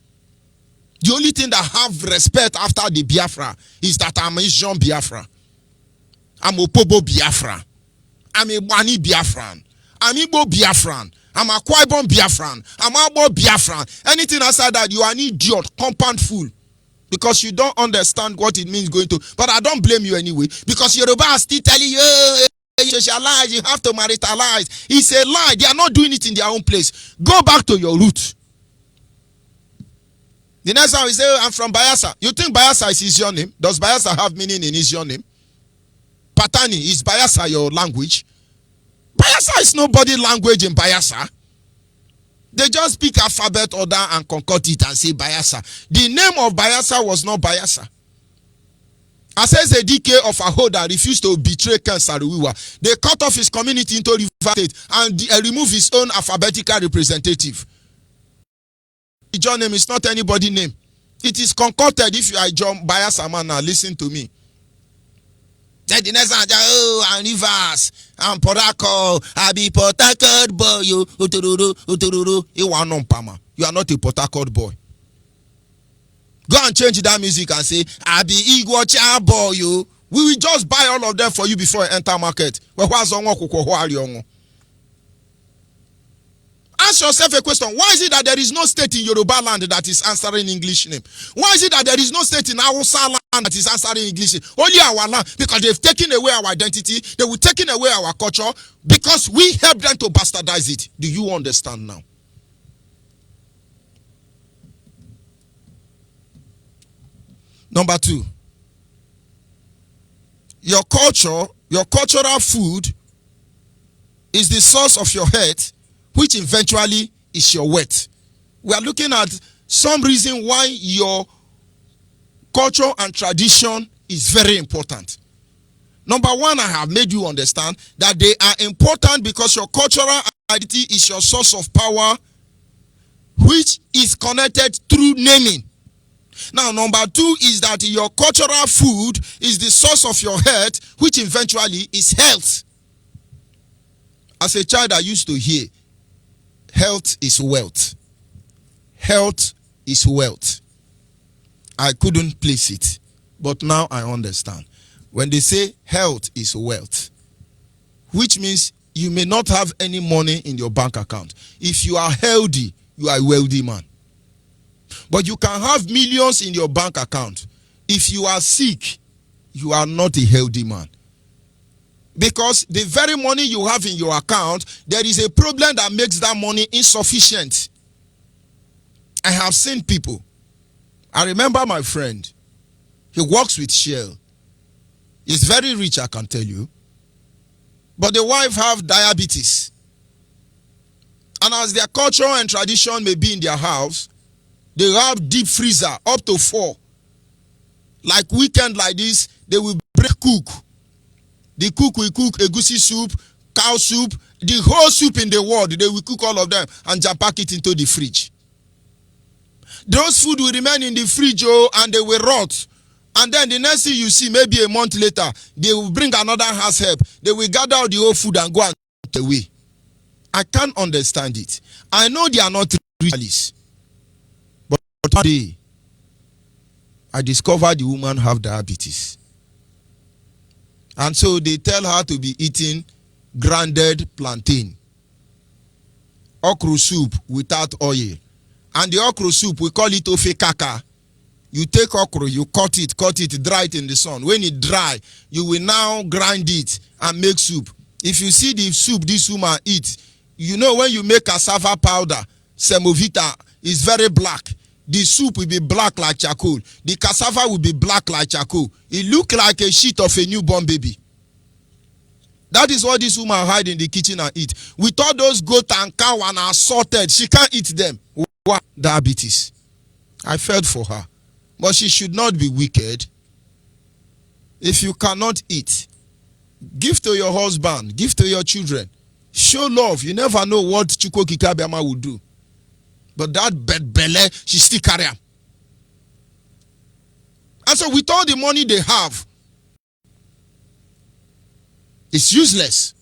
The only thing that have respect after the Biafra is that I'm a Jean Biafra. I'm a Pobo Biafra. I'm a Bani Biafran. I'm Igbo Biafran. I'm a Kwaibon Biafran. I'm Abo Biafran. Anything outside that, you are an idiot, compound fool. Because you don't understand what it means going to. But I don't blame you anyway. Because Yoruba are still telling you, you socialize, you have to maritalize. It's a lie. They are not doing it in their own place. Go back to your roots. The next time we say, I'm from Bayelsa. You think Bayelsa is your name? Does Bayelsa have meaning in his your name? Patani, is Bayelsa your language? Bayelsa is nobody language in Bayelsa. They just pick alphabet order and concord it and say Bayelsa. The name of Bayelsa was not Bayelsa. As a DK of Ahoda refused to betray Ken Sariwiwa, they cut off his community into River State and remove his own alphabetical representative. John name is not anybody's name. It is concocted. If you are John Bayelsa man now, listen to me. Then the next one, oh, I'm Rivers, I'm Portaco, I be Port Harcourt boy, you, you are non Pama. You are not a Port Harcourt boy. Go and change that music and say, I be Igwacha boy, you. We will just buy all of them for you before you enter market. Ask yourself a question. Why is it that there is no state in Yoruba land that is answering English name? Why is it that there is no state in Hausa land that is answering English name? Only our land. Because they've taken away our identity. They will taken away our culture. Because we help them to bastardize it. Do you understand now? Number 2. Your culture, your cultural food is the source of your health, which eventually is your wealth. We are looking at some reason why your culture and tradition is very important. Number 1, I have made you understand that they are important because your cultural identity is your source of power, which is connected through naming. Now, number 2 is that your cultural food is the source of your health, which eventually is health. As a child, I used to hear, health is wealth. Health is wealth. I couldn't place it, but now I understand. When they say health is wealth, which means you may not have any money in your bank account. If you are healthy, you are a wealthy man. But you can have millions in your bank account. If you are sick, you are not a healthy man. Because the very money you have in your account, there is a problem that makes that money insufficient. I have seen people. I remember my friend. He works with Shell. He's very rich, I can tell you. But the wife have diabetes. And as their culture and tradition may be in their house, they have deep freezer up to 4. Like weekend like this, they will bring cook. The cook will cook egusi soup, cow soup, the whole soup in the world. They will cook all of them and just pack it into the fridge. Those food will remain in the fridge, and they will rot. And then the next thing you see, maybe a month later, they will bring another house help. They will gather all the whole food and go and take it away. I can't understand it. I know they are not ritualists. But one day, I discovered the woman have diabetes. And so they tell her to be eating grounded plantain, okra soup without oil. And the okra soup, we call it ofe kaka. You take okra, you cut it, dry it in the sun. When it dry, you will now grind it and make soup. If you see the soup this woman eats, you know when you make cassava powder, semovita is very black. The soup will be black like charcoal. The cassava will be black like charcoal. It look like a sheet of a newborn baby. That is what this woman hide in the kitchen and eat. With all those goat and cow and assorted, she can't eat them. Why? Diabetes. I felt for her. But she should not be wicked. If you cannot eat, give to your husband, give to your children. Show love. You never know what Chukwu Kikabiama will do. But that bed belly, she still carry him. And so with all the money they have, it's useless.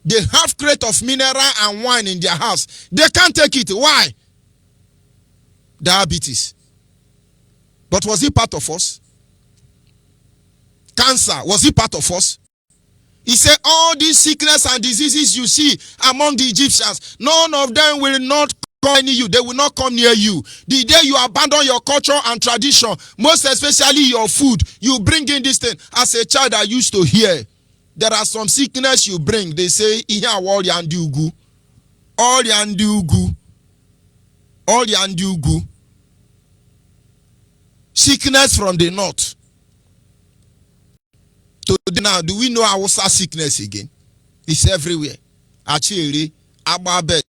They have crate of mineral and wine in their house. They can't take it. Why? Diabetes. But was it part of us? Cancer, was it part of us? He said all these sickness and diseases you see among the Egyptians, none of them will not come near you. They will not come near you. The day you abandon your culture and tradition, most especially your food, you bring in this thing. As a child, I used to hear, there are some sickness you bring. They say, all yandugu. All yandugu. All yandugu. Sickness from the north. Today now, do we know our sickness again? It's everywhere. Achiri, Ababet.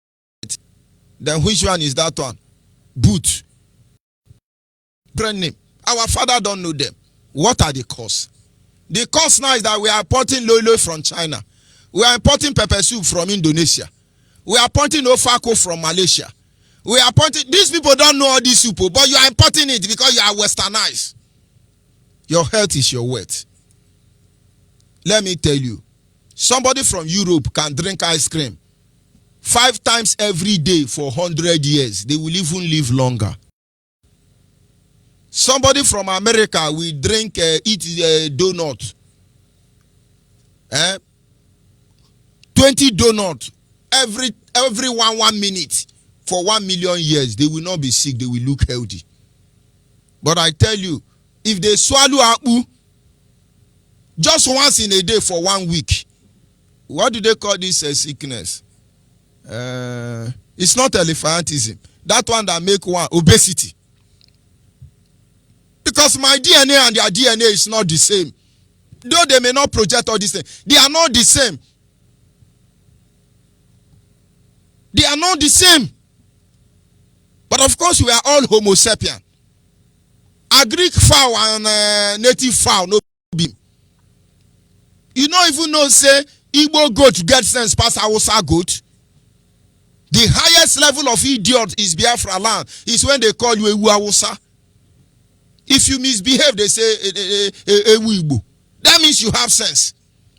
Then which one is that one? Boot. Brand name. Our father don't know them. What are the cause? The cause now is that we are importing lolo from China. We are importing pepper soup from Indonesia. We are importing ofako from Malaysia. We are importing. These people don't know all this soup, but you are importing it because you are westernized. Your health is your wealth. Let me tell you, somebody from Europe can drink ice cream 5 times every day for 100 years. They will even live longer. Somebody from America will drink, eat donut. 20 donuts every 1 minute for 1 million years. They will not be sick. They will look healthy. But I tell you, if they swallow akpu just once in a day for 1 week, what do they call this sickness? It's not elephantism. That one that make one obesity. Because my DNA and their DNA is not the same. Though they may not project all these things, they are not the same. They are not the same. But of course, we are all Homo sapien. A Greek fowl and native fowl, no beam. You don't even know, say, Igbo goat get sense past Hausa goat. The highest level of idiot is Biafra land. Is when they call you Ewu Hausa. If you misbehave, they say Ewu Igbo. That means you have sense.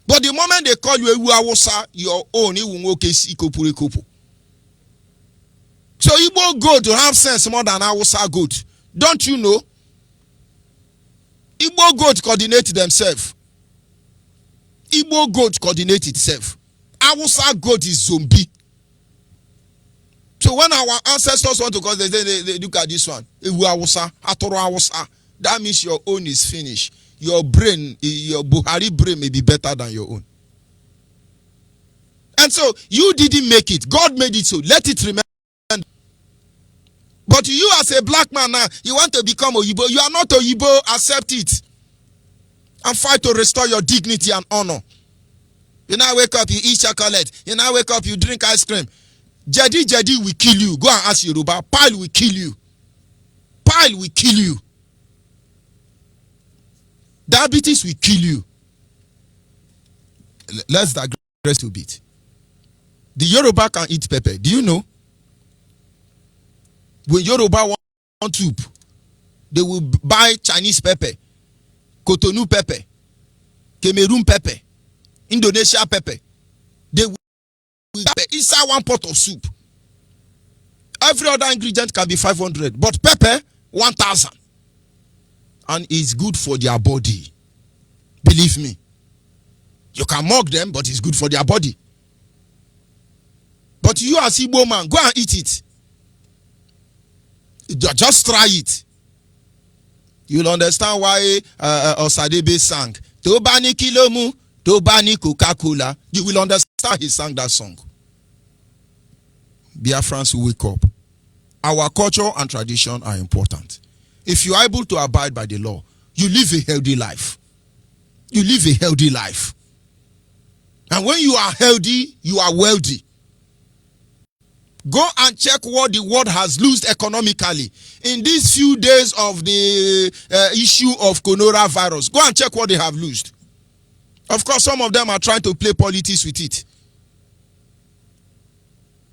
But the moment they call you Ewu Hausa, your own Iwu. So Igbo goat to have sense more than Hausa goat. Don't you know? Igbo goat coordinate themselves. Igbo goat coordinate itself. Hausa goat is zombie. So when our ancestors want to cause, they look at this one. Ewu Hausa, Atoro Hausa. That means your own is finished. Your brain, your Buhari brain may be better than your own. And so you didn't make it. God made it so. Let it remain. But you as a black man now, you want to become Onyibe. You are not Onyibe. Accept it. And fight to restore your dignity and honor. You now wake up, you eat chocolate. You now wake up, you drink ice cream. Jadi will kill you. Go and ask Yoruba. Pile will kill you. Pile will kill you. Diabetes will kill you. Let's digress a bit. The Yoruba can eat pepper. Do you know? When Yoruba want soup, they will buy Chinese pepper, Cotonou pepper, Cameroon pepper, Indonesia pepper. They will pepper inside one pot of soup. Every other ingredient can be 500, but pepper 1,000, and it's good for their body. Believe me. You can mock them, but it's good for their body. But you as Igbo man, go and eat it. Just try it. You'll understand why Osadebe sang Tobani Kilomu, Tobani Coca-Cola. You will understand he sang that song. Biafrans who wake up. Our culture and tradition are important. If you are able to abide by the law, you live a healthy life. You live a healthy life. And when you are healthy, you are wealthy. Go and check what the world has lost economically in these few days of the issue of coronavirus. Go and check what they have lost. Of course, some of them are trying to play politics with it.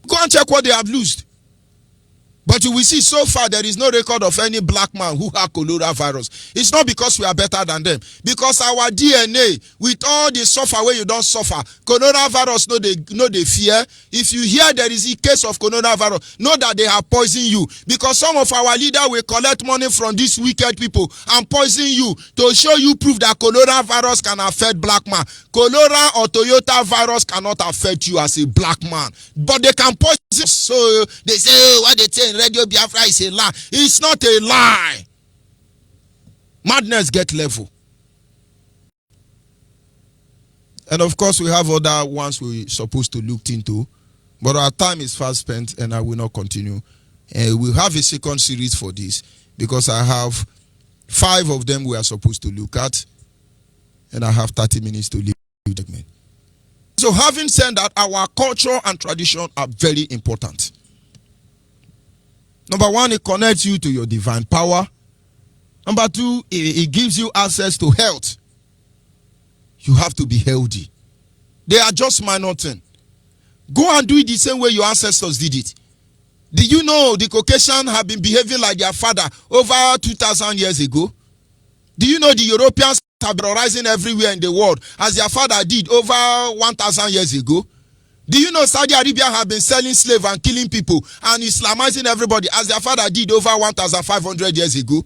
Go and check what they have lost. But you will see so far there is no record of any black man who had coronavirus. It's not because we are better than them. Because our DNA, with all the suffer where you don't suffer, coronavirus no they fear. If you hear there is a case of coronavirus, know that they have poisoned you. Because some of our leaders will collect money from these wicked people and poison you to show you proof that coronavirus can affect black man. Cholera or Toyota virus cannot affect you as a black man. But they can poison you. So they say, oh, what they say Radio Biafra is a lie. It's not a lie. Madness get level. And of course, we have other ones we're supposed to look into. But our time is fast spent and I will not continue. We'll have a second series for this because I have 5 of them we are supposed to look at. And I have 30 minutes to leave. So having said that, our culture and tradition are very important. Number 1, it connects you to your divine power. Number 2, it gives you access to health. You have to be healthy. They are just minor things. Go and do it the same way your ancestors did it. Did you know the Caucasians have been behaving like their father over 2,000 years ago? Do you know the Europeans have been rising everywhere in the world as their father did over 1,000 years ago? Do you know Saudi Arabia have been selling slaves and killing people and Islamizing everybody as their father did over 1,500 years ago?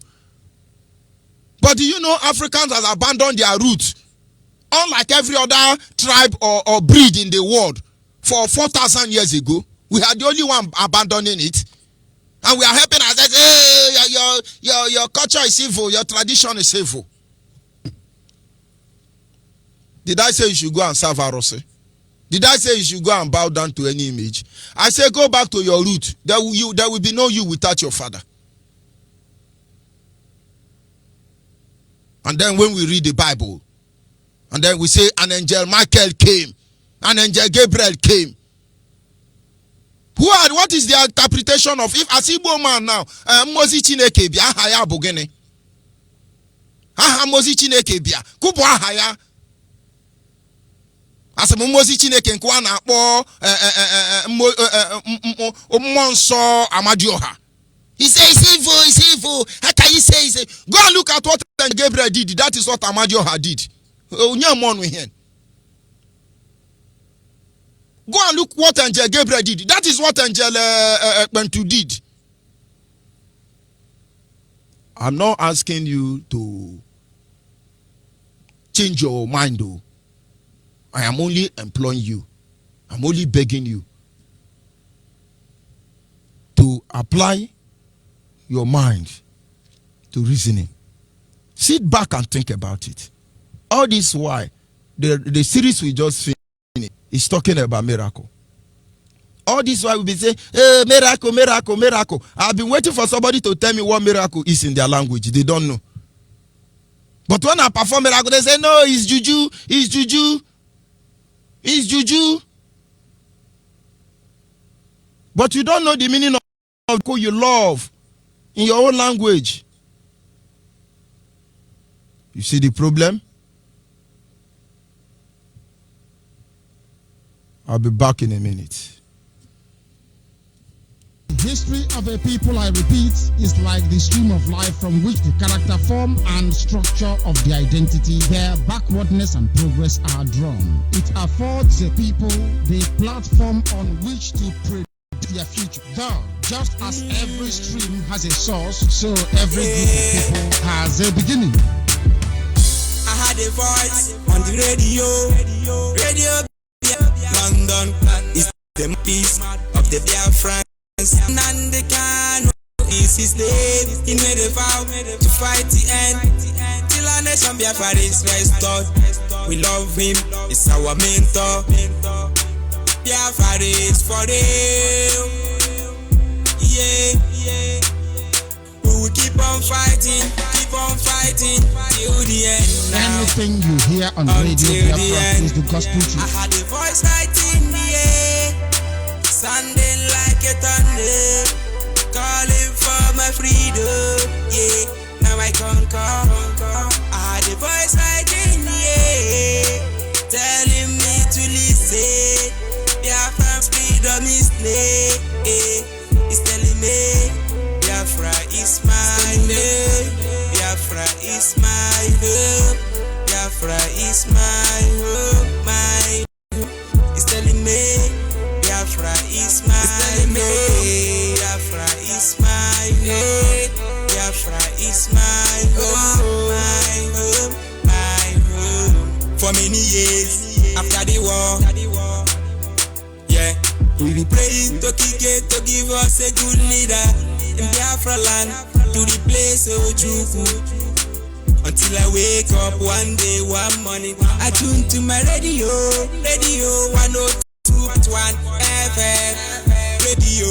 But do you know Africans have abandoned their roots? Unlike every other tribe or breed in the world for 4,000 years ago, we are the only one abandoning it. And we are helping ourselves. Hey, your culture is evil, your tradition is evil. Did I say you should go and serve Arose? Did I say you should go and bow down to any image? I say go back to your root. There will be no you without your father. And then when we read the Bible, and then we say an angel Michael came, an angel Gabriel came. What is the interpretation of if as Igbo man now, Mozi Chineke bia aha ya bụ gịnị? Aha Mozi Chineke bia, kupu aha ya. As a Mozi Chineke nkwa na akpọ mmụọ nsọ Amadioha. He says it's evil. How can you say it's evil? Go and look at what Gabriel did. That is what Amadioha did. Go and look what Angel Gabriel did. That is what Angel Bentu did. I'm not asking you to change your mind though. I am only employing you. I'm only begging you to apply your mind to reasoning. Sit back and think about it. All this why the series we just finished is talking about miracle. All this why we be saying, hey, miracle, miracle, miracle. I've been waiting for somebody to tell me what miracle is in their language. They don't know. But when I perform miracle, they say, no, it's juju, it's juju, it's juju. But you don't know the meaning of who you love in your own language. You see the problem? I'll be back in a minute. The history of a people, I repeat, is like the stream of life from which the character form and structure of the identity, their backwardness and progress are drawn. It affords the people the platform on which to predict their future. Though, just as every stream has a source, so every group of people has a beginning. I had a voice on the radio London is the piece of the Biafra. And the can is his name. He made a vow to fight the end till our nation Biafra is restored. We love him, it's our mentor. Biafra is for real. Yeah. We will keep on fighting till the end. Now. Anything you hear on radio Biafra is the gospel truth. I had a voice right in the air, sounding like a thunder, calling for my freedom. Yeah, now I conquer. I had a voice right in the air, telling me to listen. Biafra freedom is near. It's telling me Biafra is my name. Biafra is my home. Biafra is my home. My home. It's telling me Biafra is my name. Biafra is my name. Biafra is my home. My home. My home. For many years after the war, yeah, we be praying to Kike to give us a good leader in Biafra land to replace Ojukwu. Until I wake up one day, one morning, I tune to my radio 102.1 FM, radio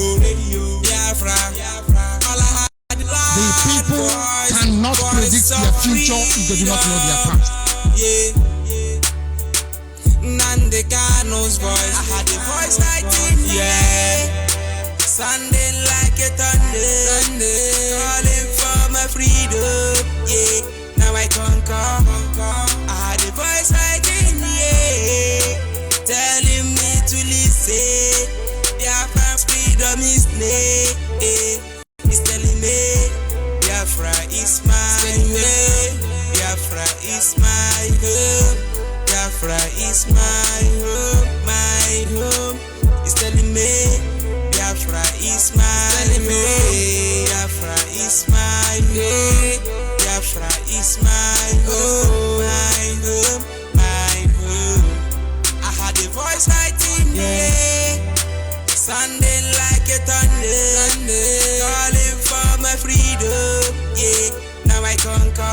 Biafra. All I had The people cannot predict their future if they do not know their past. Yeah. Nande Kano's voice, I had a voice like him, yeah. Sounding like a thunder, calling for my freedom, yeah. Now I conquer. I had a voice like him, yeah, telling me to listen. Biafra freedom is near. It's telling me Biafra is my way. Biafra is my home. Biafra is my home. My home. It's telling me Biafra is my way. Biafra is my way. Biafra is my home. My home. My home. I had a voice right in the air, sounding like a thunder, calling for my freedom. Yeah, now I conquer.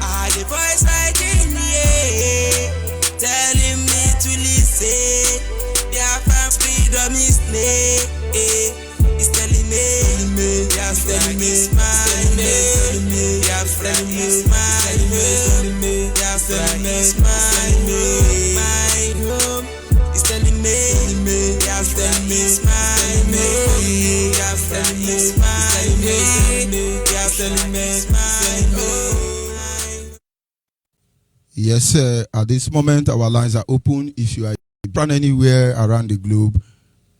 I had a voice right in the air, telling me to listen. Biafra freedom is near. It's telling me Biafra is my name. Biafra is my home. Biafra is my home. My home. It's telling me Biafra is my name. Biafra is my name. Biafra is my home. Yes, sir. At this moment, our lines are open. If you are anywhere around the globe,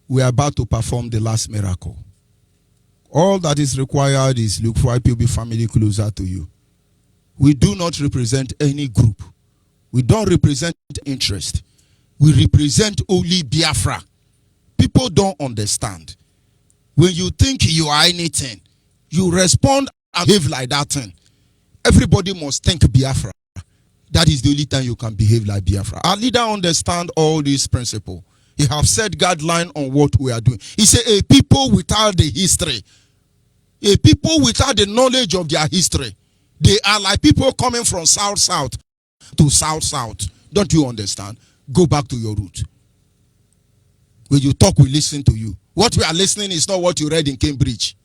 we are about to perform the last miracle. All that is required is look for IPOB family closer to you. We do not represent any group. We don't represent interest. We represent only Biafra. People don't understand. When you think you are anything, you respond and behave like that thing. Everybody must think Biafra. That is the only time you can behave like Biafra. Our leader understands all these principles. He have set guideline on what we are doing. He said a people without the history, a people without the knowledge of their history, they are like people coming from south to south. Don't you understand? Go back to your root. When you talk, we listen to you. What we are listening is not what you read in Cambridge.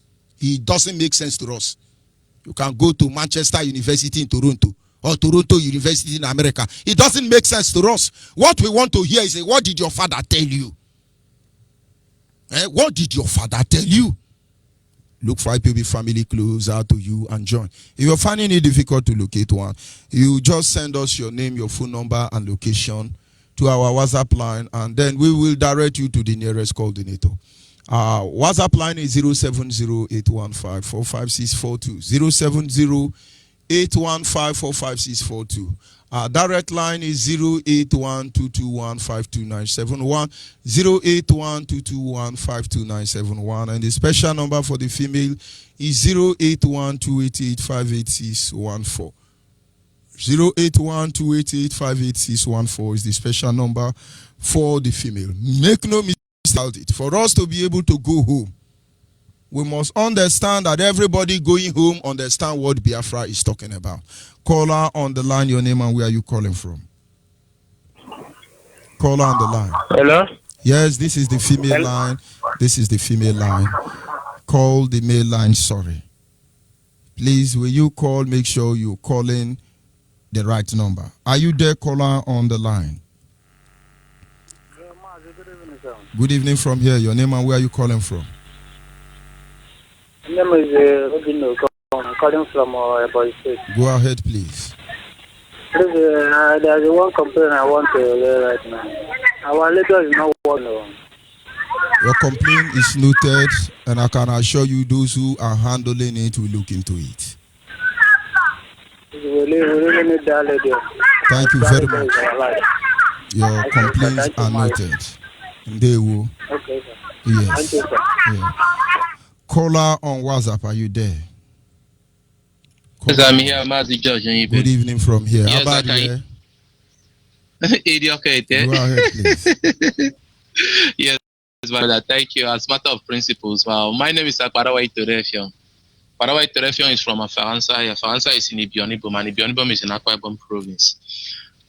It doesn't make sense to us. You can go to Manchester University in Toronto or Toronto University in America. It doesn't make sense to us. What we want to hear is, what did your father tell you? What did your father tell you? Look for IPOB family closer to you and join. If you're finding it difficult to locate one, you just send us your name, your phone number, and location to our WhatsApp line, and then we will direct you to the nearest coordinator. WhatsApp line is 070-815-45642. 070-815-45642. Direct line is 081-221-52971. 081-221-52971. And the special number for the female is 081-288-58614. 081-288-58614 is the special number for the female. Make no mistake about it. For us to be able to go home, we must understand that everybody going home understand what Biafra is talking about. Caller on the line, your name and where are you calling from? Caller on the line. Hello? Yes, this is the female line. This is the female line. Call the male line, sorry. Please, will you call, make sure you're calling the right number. Are you there, caller on the line? Good evening, sir. Good evening from here. Your name and where are you calling from? My name is Robin. I'm calling from Ebonyi State. Go ahead, please. Please, there's one complaint I want to lay right now. Our leader is not working. Your complaint is noted, and I can assure you those who are handling it will look into it. We really need that lady. Thank you very much. Your complaints are noted. They will. Okay, sir. Yes. Thank you, sir. Yeah. Caller on WhatsApp, are you there? Yes, I'm here, Mazi George. Good evening from here. Yes, How about okay. Go ahead, please. Yes, brother. Thank you. As a matter of principles, well, my name is Parawai Torefion. Parawai Torefion is from Afaransa. Afaransa is in Ibionibo, and Ibionibo is in Akwa Ibom province.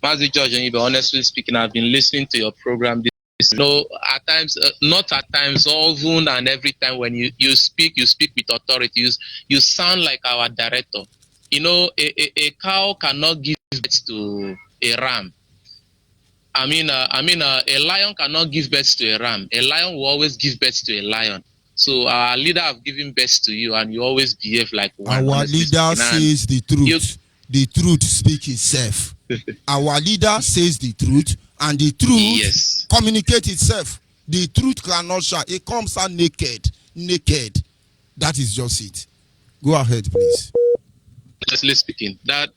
Mazi George, honestly speaking, I've been listening to your program. At times, not at times, often and every time when you speak with authority. You sound like our director. A cow cannot give birth to a ram. A lion cannot give birth to a ram. A lion will always give birth to a lion. So our leader have given birth to you, and you always behave like one. Our leader says the truth. The truth speaks itself. Our leader says the truth, and the truth communicates itself. The truth cannot shine. It comes out naked. That is just it. Go ahead, please. Honestly speaking, that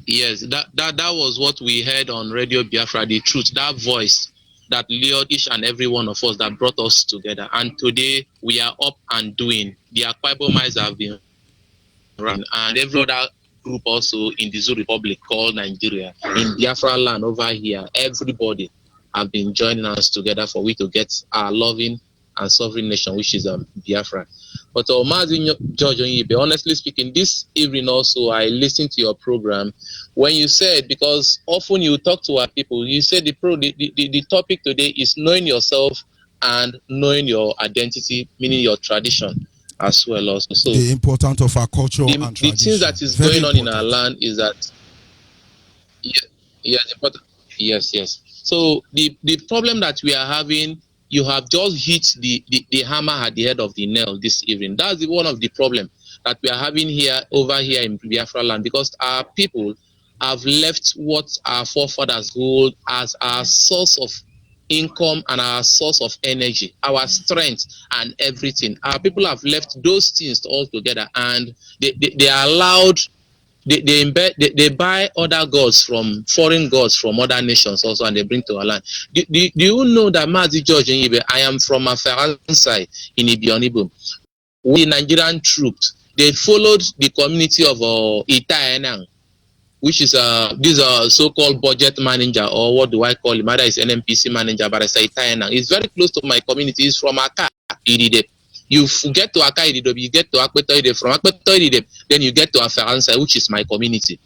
was what we heard on Radio Biafra. The truth, that voice that lured each and every one of us, that brought us together. And today we are up and doing. The Akwa Ibomites have been run, and every other group also in the Zoo Republic called Nigeria, in Biafra land over here, everybody have been joining us together for we to get our loving and sovereign nation, which is Biafra. But Mazi George Onyibe, honestly speaking, this evening also I listened to your program when you said, because often you talk to our people, you said the topic today is knowing yourself and knowing your identity, meaning your tradition as well also. So the importance of our culture and tradition. The things that is very going on in our land is that yes. So the problem that we are having, you have just hit the hammer at the head of the nail this evening. That's one of the problems that we are having over here in Biafra land, because our people have left what our forefathers hold as our source of income and our source of energy, our strength and everything. Our people have left those things all together, and they are allowed. They buy other gods from foreign gods from other nations also, and they bring to our land. Do you know that Mazi George Onyibe, I am from Afaransa in Ibionibo. We Nigerian troops, they followed the community of Itaenang, which is this so-called budget manager, or what do I call him? Either is NMPC manager, but I say Itaenang. It's very close to my community. It's from Aka Idide. You get to Aka Idide, you get to Akpeto Idide. From Akpeto Idide, then you get to Afaransa, which is my community.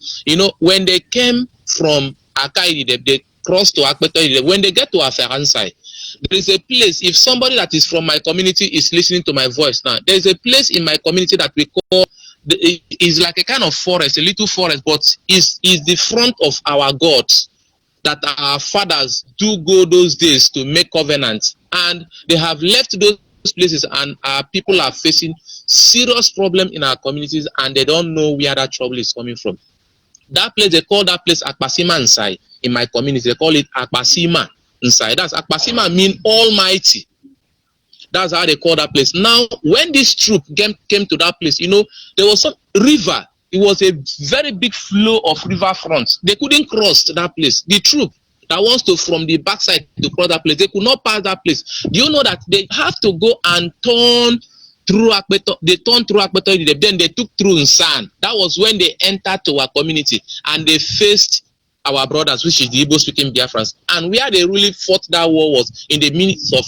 When they came from Aka Idide, they crossed to Akpeto Idide. When they get to Afaransa, there is a place, if somebody that is from my community is listening to my voice now, there is a place in my community that we call, is like a kind of forest, a little forest, but is the front of our gods that our fathers do go those days to make covenants, and they have left those places, and our people are facing serious problem in our communities, and they don't know where that trouble is coming from. That place, they call that place Akpasima Nsai. In my community, they call it Akpasima Nsai. That's Akpasima mean almighty. That's how they call that place. Now, when this troop came to that place, there was some river. It was a very big flow of river front. They couldn't cross that place. The troop that wants to from the backside to cross that place, they could not pass that place. Do you know that they have to go and turn through Akbeto? They turned through Akbeto, then they took through Nsan. That was when they entered to our community and they faced our brothers, which is the Igbo-speaking Biafrans. And where they really fought that war was in the midst of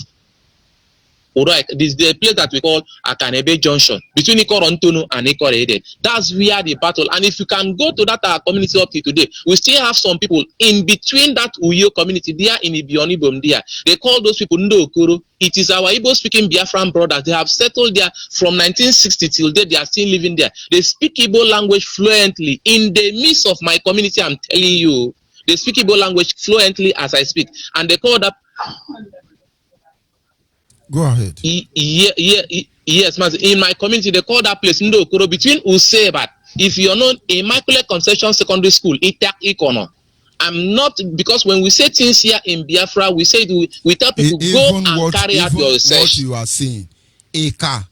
this is the place that we call Akanebe Junction between Ikorontono and Ikorede. That's where the battle. And if you can go to that our community up to today, we still have some people in between that Uyo community there in Ibionibom there. They call those people Ndokoro. It is our Igbo-speaking Biafran brothers. They have settled there from 1960 till date. They are still living there. They speak Igbo language fluently in the midst of my community. I'm telling you, they speak Igbo language fluently as I speak, and they call that. Go ahead. Yes, in my community, they call that place Ndokoro between Usebat. If you're not Immaculate Conception Secondary School, Itak Ikono. I'm not, because when we say things here in Biafra, we say we tell people go and carry out your research. What you are saying, Eka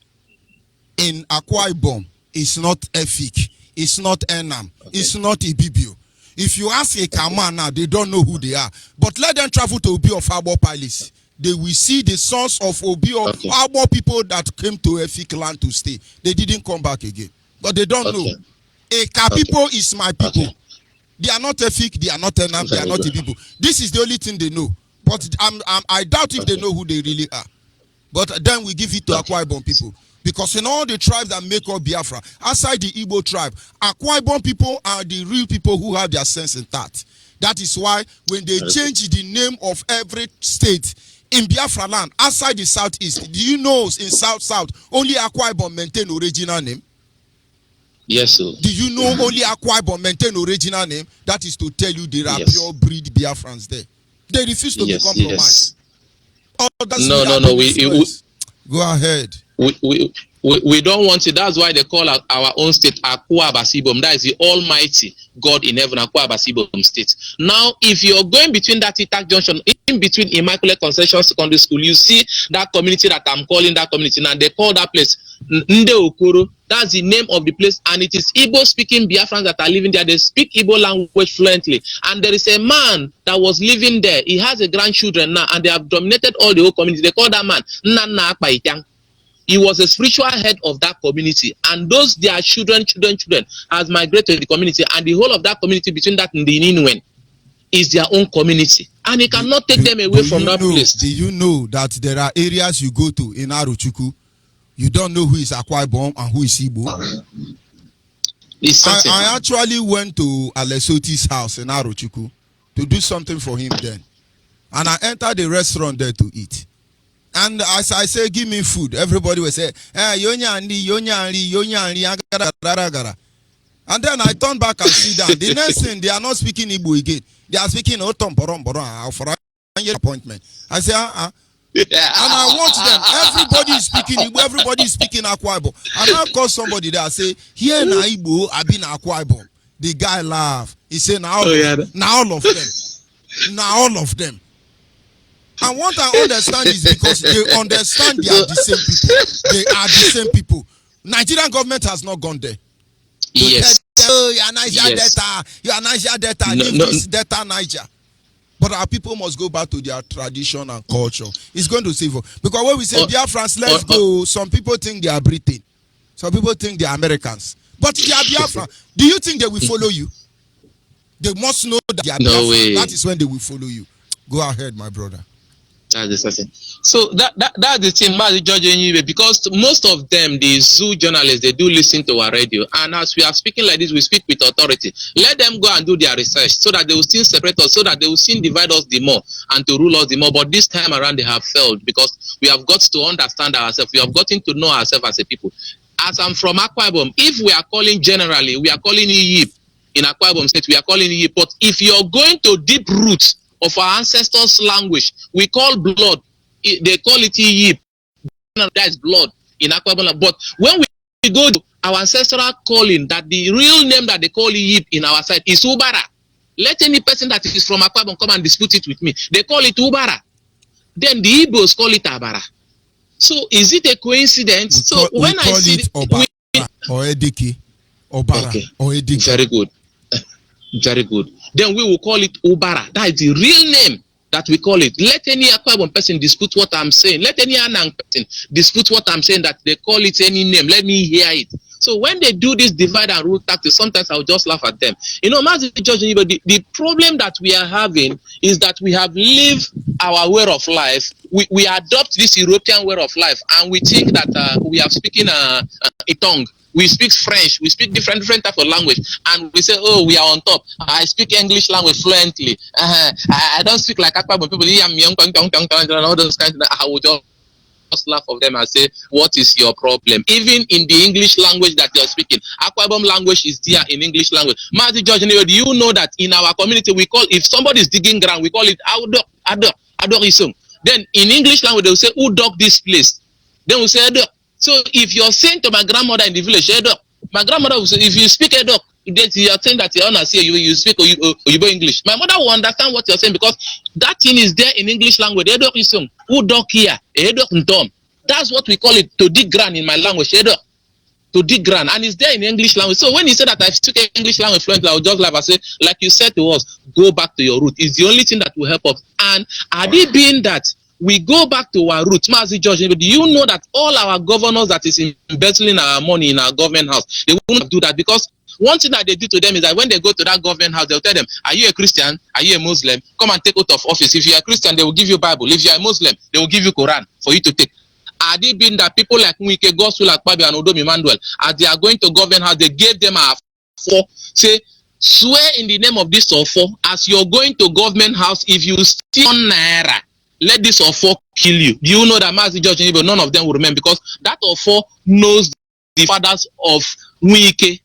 in Akwa Ibom is not Efik, it's not Enam, it's not Ibibio. If you ask Eka man now, they don't know who they are. But let them travel to Obi of Abo Palace. They will see the source of Obi of Abo people that came to Efik land to stay. They didn't come back again. But they don't know. Eka people is my people. They are not Efik, they are not Enam, they are not the people. This is the only thing they know. But I doubt if they know who they really are. But then we give it to Akwa Ibom people. Because in all the tribes that make up Biafra, outside the Igbo tribe, Akwa Ibom people are the real people who have their sense intact. That is why when they change the name of every state in Biafra land, outside the southeast, do you know in south, only Akwa Ibom maintain original name? Yes, sir. Do you know only Akwa Ibom maintain original name? That is to tell you there are pure breed Biafrans there. They refuse to be compromised. No. Go ahead. We don't want it. That's why they call our own state Akwa Basibom. That is the Almighty God in heaven, Akwa Basibom state. Now, if you're going between that Itak Junction, in between Immaculate Conception Secondary School, you see that community that I'm calling that community now. They call that place Nde Okoro. That's the name of the place, and it is Igbo-speaking Biafrans that are living there. They speak Igbo language fluently, and there is a man that was living there. He has a grandchildren now, and they have dominated all the whole community. They call that man Nana Akpaitang. He was a spiritual head of that community, and those their children has migrated to the community, and the whole of that community between that and the Ninwen is their own community, and he cannot take them away from that place. Do you know that there are areas you go to in Arochukwu, you don't know who is Akwa Ibom and who is Igbo? I actually went to Alesoti's house in Arochukwu to do something for him then, and I entered the restaurant there to eat. And as I say, give me food, everybody will say, yonyandi. And then I turn back and sit down. The next thing, they are not speaking Igbo again. They are speaking Otom for an appointment. I say, And I watch them. Everybody is speaking Igbo, everybody is speaking Akwa Ibom. And I call somebody there and say, here na Igbo, I been Akwa Ibom. The guy laugh. He say, now all of them. Now all of them. And what I understand is because they understand they are the same people. They are the same people. Nigerian government has not gone there. Yes. You are Niger Delta. You are Niger Delta. Leave this Delta Niger. But our people must go back to their tradition and culture. It's going to save us. Because when we say Biafrans, let's go, some people think they are Britain. Some people think they are Americans. But they are Biafran. Do you think they will follow you? They must know that they are Biafran. That is when they will follow you. Go ahead, my brother. That's the thing. So that's the thing, Judge Onyibe, because most of them, the zoo journalists, they do listen to our radio, and as we are speaking like this, we speak with authority. Let them go and do their research so that they will still separate us, so that they will still divide us the more and to rule us the more. But this time around, they have failed because we have got to understand ourselves. We have gotten to know ourselves as a people. As I'm from Akwa Ibom, if we are calling generally, we are calling Iyip in Akwa Ibom State, we are calling Iyip. But if you're going to deep roots of our ancestors' language, we call blood, they call it Iyip. There is blood in Akwa Ibom. But when we go to our ancestral calling, that the real name that they call Yip in our side is Ubara. Let any person that is from Akwa Ibom come and dispute it with me. They call it Ubara. Then the Igbos call it Abara. So is it a coincidence? We call it Obara or Ediki. Obara or Ediki. Very good. Very good. Then we will call it Ubara. That is the real name that we call it. Let any Akwa Ibom person dispute what I'm saying. Let any Anang person dispute what I'm saying, that they call it any name. Let me hear it. So when they do this divide and rule tactics, sometimes I'll just laugh at them. You know, the problem that we are having is that we have lived our way of life. We adopt this European way of life, and we think that we are speaking a tongue. We speak French, we speak different type of language, and we say, oh, we are on top. I speak English language fluently. I don't speak like Akwa Ibom people, and all those kinds of things. I will just laugh of them and say, what is your problem? Even in the English language that you're speaking, Akwa Ibom language is there in English language. Mazi George, do you know that in our community we call, if somebody is digging ground, we call it Adok Isung. Then in English language they will say, who dug this place? Then we say Adok. So if you're saying to my grandmother in the village, Edok, my grandmother will say, if you speak Edok, you are saying that you're not here, you speak Oyibo English. My mother will understand what you're saying, because that thing is there in English language. Edok is sung. Who dog here? Edok ntom. That's what we call it, to dig ground in my language. Edok. To dig ground. And it's there in English language. So when you say that I speak English language fluently, I will just laugh and say, like you said to us, go back to your root. It's the only thing that will help us. And had it been that we go back to our roots, Mazi George, do you know that all our governors that is embezzling our money in our government house, they won't do that? Because one thing that they do to them is that when they go to that government house, they'll tell them, are you a Christian? Are you a Muslim? Come and take out of office. If you're a Christian, they will give you Bible. If you're a Muslim, they will give you Quran for you to take. Had it been that people like Nwike, Gospel, Akpabi, and Odom Emmanuel, as they are going to government house, they gave them a say, swear in the name of this Ofo, as you're going to government house, if you steal naira, let this Ofo kill you. Do you know that Mazi George, none of them will remember, because that Ofo knows the fathers of Nwike.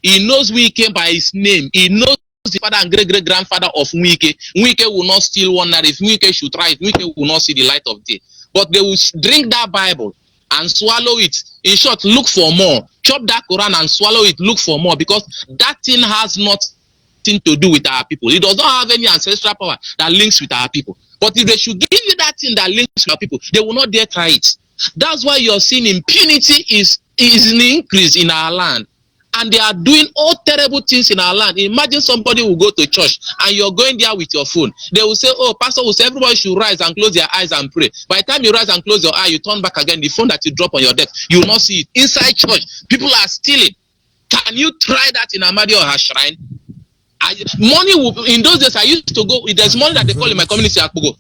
He knows Nwike by his name. He knows the father and great-great-grandfather of Nwike. Nwike will not steal one naira. If Nwike should try it, Nwike will not see the light of day. But they will drink that Bible and swallow it. In short, look for more. Chop that Quran and swallow it, look for more, because that thing has nothing to do with our people. It does not have any ancestral power that links with our people. But if they should give you that thing that links with our people, they will not dare try it. That's why you're seeing impunity is an increase in our land. And they are doing all terrible things in our land. Imagine somebody will go to church and you're going there with your phone. They will say, oh, pastor will say everybody should rise and close their eyes and pray. By the time you rise and close your eye, you turn back again. The phone that you drop on your desk, you will not see it. Inside church, people are stealing. Can you try that in Amadi or her shrine? Money will, in those days I used to go, there's money that they call in my community Akpugo.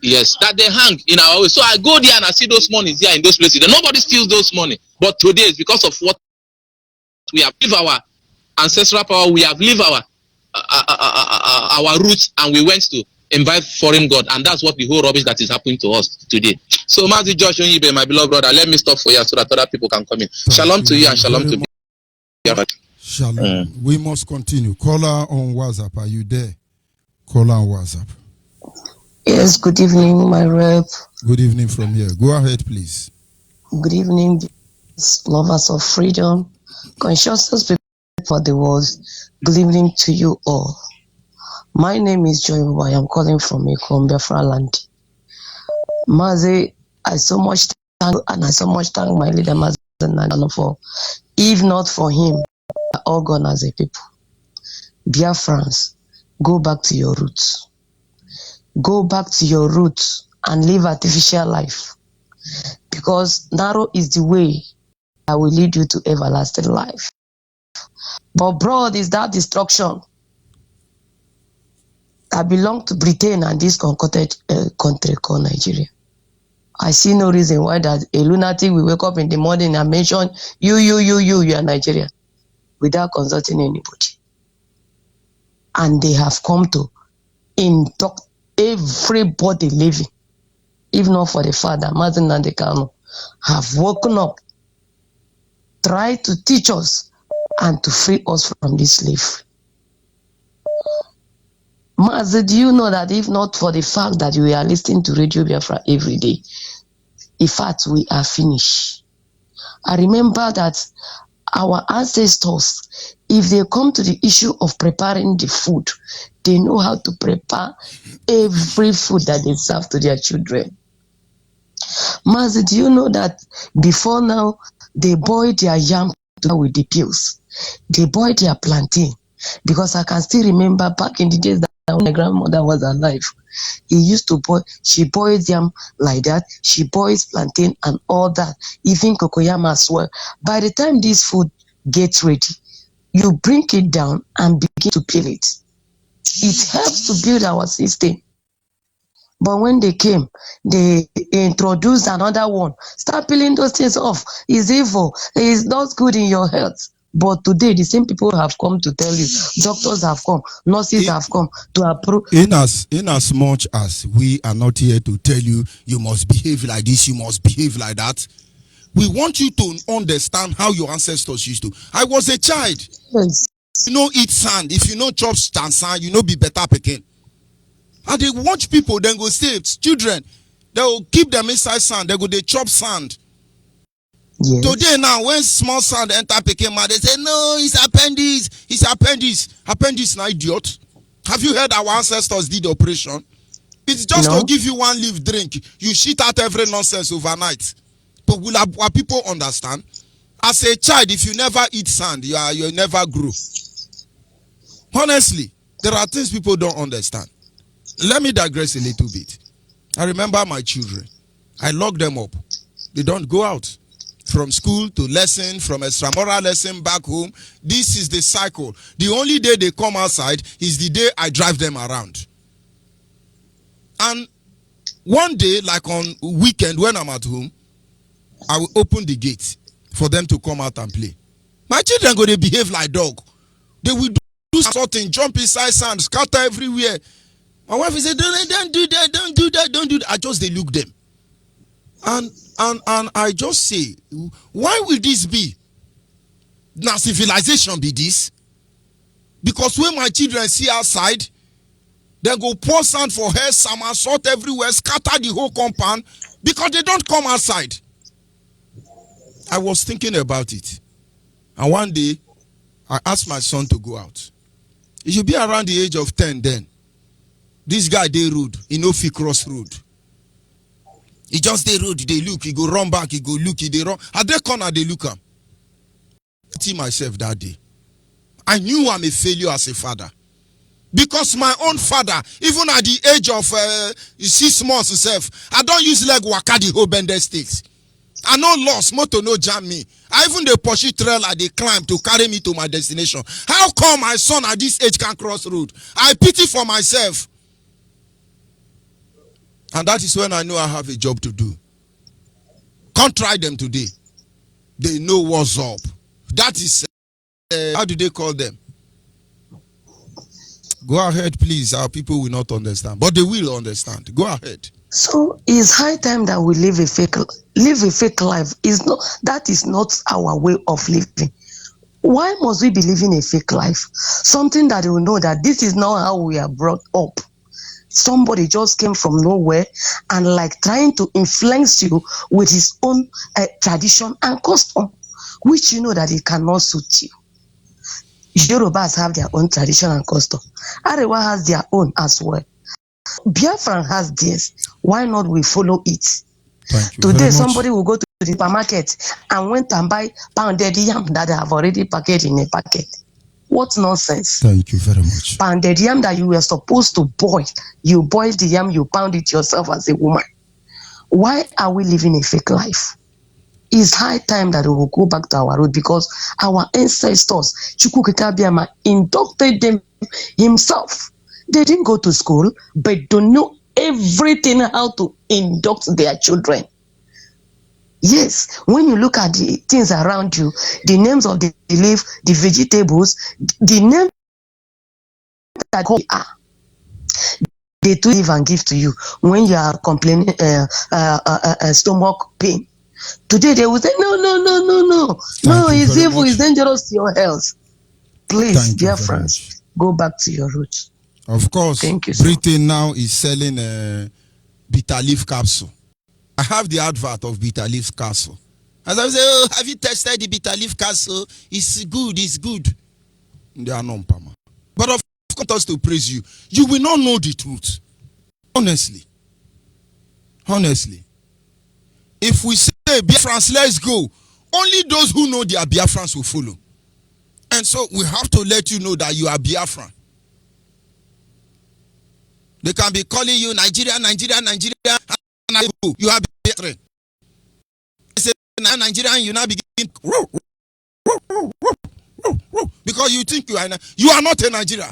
Yes, that they hang in our way. So I go there and I see those monies there in those places. And nobody steals those money. But today it's because of what we have lived our ancestral power, we have lived our roots, and we went to invite foreign god, and that's what the whole rubbish that is happening to us today. So Mazi Josh Onyibe, my beloved brother, let me stop for you so that other people can come in. Shalom to you and shalom to Biafra. Shalom. We must continue. Caller on WhatsApp, are you there? Caller on WhatsApp. Yes, good evening, my rep. Good evening from here. Go ahead, please. Good evening, lovers of freedom, consciousness for the world. Good evening to you all. My name is Joy. I am calling from Biafra land. Mazi, I so much thank my leader Mazi for, if not for him, we are all gone as a people. Biafrans, go back to your roots. Go back to your roots and live artificial life, because narrow is the way that will lead you to everlasting life. But broad is that destruction that belongs to Britain and this concocted country called Nigeria. I see no reason why that a lunatic will wake up in the morning and mention you are Nigerian without consulting anybody. And they have come to induct everybody living, if not for the father, Martin and the Kano, have woken up, tried to teach us and to free us from this slavery. Mazi, do you know that if not for the fact that we are listening to Radio Biafra every day, In fact, we are finished. I remember that our ancestors, if they come to the issue of preparing the food, they know how to prepare every food that they serve to their children. Mazi, do you know that before now, they boil their yam with the peels? They boil their plantain. Because I can still remember back in the days that when my grandmother was alive, she boils yam like that, she boils plantain and all that, even cocoyam as well. By the time this food gets ready, you bring it down and begin to peel it. It helps to build our system. But when they came, they introduced another one. Start peeling those things off. It's evil. It's not good in your health. But today, the same people have come to tell you. Doctors have come. Nurses have come to approve. In as much as we are not here to tell you, you must behave like this, you must behave like that. We want you to understand how your ancestors used to. I was a child. Yes. You know, eat sand. If you know chop sand, you know be better picking. And they watch people, then go say, children, they will keep them inside sand. They chop sand. Yes. Today now, when small sand enter picking man, they say, no, it's appendix. It's appendix. Appendix now, idiot. Have you heard our ancestors did operation? It's just to give you one leaf drink. You shit out every nonsense overnight. But will our people understand? As a child, if you never eat sand, you never grow. Honestly, there are things people don't understand. Let me digress a little bit. I remember my children. I lock them up. They don't go out. From school to lesson, from extramural lesson back home. This is the cycle. The only day they come outside is the day I drive them around. And one day, like on weekend when I'm at home, I will open the gate for them to come out and play. My children go to behave like dog. They will do something, jump inside sand, scatter everywhere. My wife will say, don't do that, don't do that, don't do that. I just they look them. And I just say, why will this be? Now civilization be this? Because when my children see outside, they go pour sand for hair, summer, salt everywhere, scatter the whole compound because they don't come outside. I was thinking about it. And one day, I asked my son to go out. He should be around the age of 10 then. This guy, they rude. He no fit cross road. He just they rude. They look. He go run back. He go look. He they run. At that corner, they look him. I see myself that day. I knew I'm a failure as a father. Because my own father, even at the age of 6 months himself, I don't use leg waka the whole bender sticks. I no lost, motor no jam me. I even the pursue trailer they climb to carry me to my destination. How come my son at this age can cross road? I pity for myself. And that is when I know I have a job to do. Can't try them today. They know what's up. That is, how do they call them? Go ahead, please. Our people will not understand. But they will understand. Go ahead. So it's high time that we live a fake life. That is not our way of living. Why must we be living a fake life? Something that they will know that this is not how we are brought up. Somebody just came from nowhere and like trying to influence you with his own tradition and custom, which you know that it cannot suit you. Yorubas have their own tradition and custom. Arewa has their own as well. Biafra has theirs. Why not we follow it? Thank you. Today somebody will go to the supermarket and went and buy pounded yam that they have already packaged in a packet. What nonsense. Thank you very much. Pounded yam that you were supposed to boil. You boil the yam, you pound it yourself as a woman. Why are we living a fake life? It's high time that we will go back to our root because our ancestors, Chukwukekabiyama, inducted them himself. They didn't go to school, but don't know everything how to induct their children. Yes, when you look at the things around you, the names of the leaf, the vegetables, the name that they do live and give to you when you are complaining stomach pain. Today they will say, no, it's evil, it's dangerous to your health. Please, dear friends, go back to your roots. Of course, thank you, Britain now is selling bitter leaf capsule. I have the advert of bitter leaf castle. As I say, oh, have you tested the bitter leaf castle? It's good, it's good. They are non-pama. But of course, to praise you, you will not know the truth. Honestly. If we say Biafrans, let's go, only those who know they are Biafrans will follow. And so we have to let you know that you are Biafran. They can be calling you Nigeria, and you are Biafran. They say Nigerian, you now begin because you think you are not a Nigerian.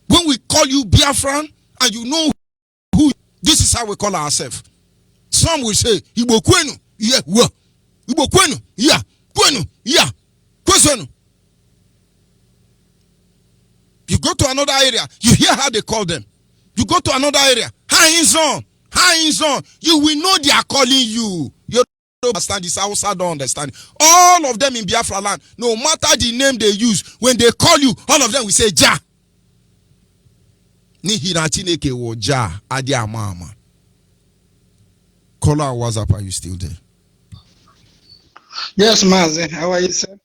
When we call you Biafran and you know who, this is how we call ourselves. Some will say Igbo kwenu, yeah, Igbo kwenu, yeah, kwenu, yeah, kwenu. You go to another area, you hear how they call them. You go to another area, hands on. You will know they are calling you. You don't understand this. I also don't understand. All of them in Biafra land, no matter the name they use, when they call you, all of them will say Ja. Ni Chineke wo Ja adia mama. Call our WhatsApp. Are you still there? Yes, Mazi. How are you, sir?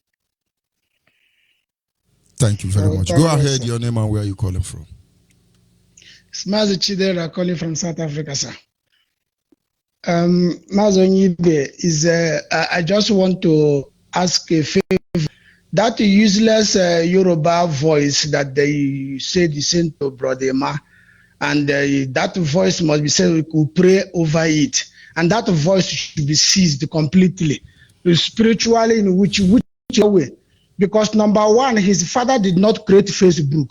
Thank you very much. Go ahead, your name and where are you calling from? It's Mazi Chidera calling from South Africa, sir. Mazi Onyibe is. I just want to ask a favor. That useless Yoruba voice that they say they sent to Brother Emma, and that voice must be said. We could pray over it, and that voice should be seized completely, spiritually, in which way. Because number one, his father did not create Facebook.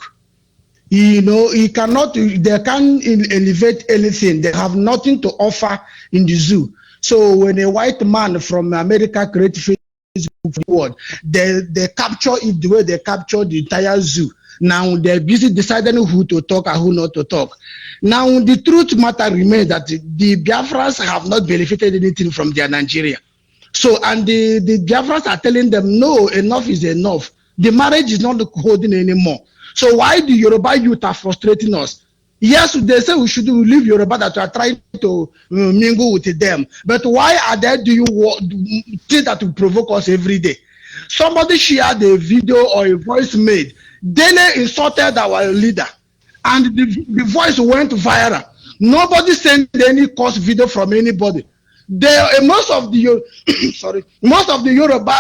He cannot, they can't elevate anything. They have nothing to offer in the zoo. So when a white man from America creates Facebook for the world, they capture it the way they capture the entire zoo. Now they're busy deciding who to talk and who not to talk. Now the truth matter remains that the Biafrans have not benefited anything from their Nigeria. So, and the Biafrans are telling them, no, enough is enough. The marriage is not holding anymore. So why the Yoruba youth are frustrating us? Yes, they say we should leave Yoruba, that we are trying to mingle with them. But why are they doing things that will provoke us every day? Somebody shared a video or a voice made. Dele insulted our leader. And the voice went viral. Nobody sent any course video from anybody. Most of the Yoruba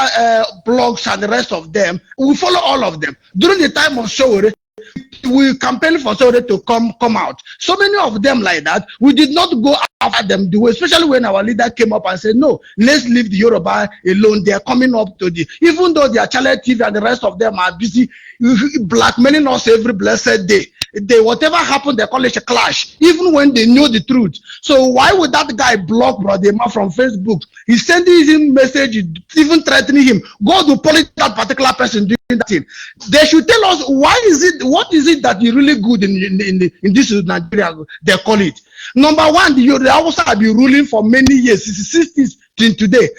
blogs and the rest of them, we follow all of them. During the time of Sowore, we campaigned for Sowore to come out. So many of them like that, we did not go after them the way, especially when our leader came up and said, no, let's leave the Yoruba alone. They are coming up to even though their Channel TV and the rest of them are busy blackmailing us every blessed day. Whatever happened, they call it a clash, even when they know the truth. So why would that guy block Brother Emma from Facebook? He's sending him message, even threatening him. Go to police that particular person doing that thing. They should tell us what is it that is really good in this Nigeria, they call it. Number one, the Hausa have been ruling for many years, since 60s till today.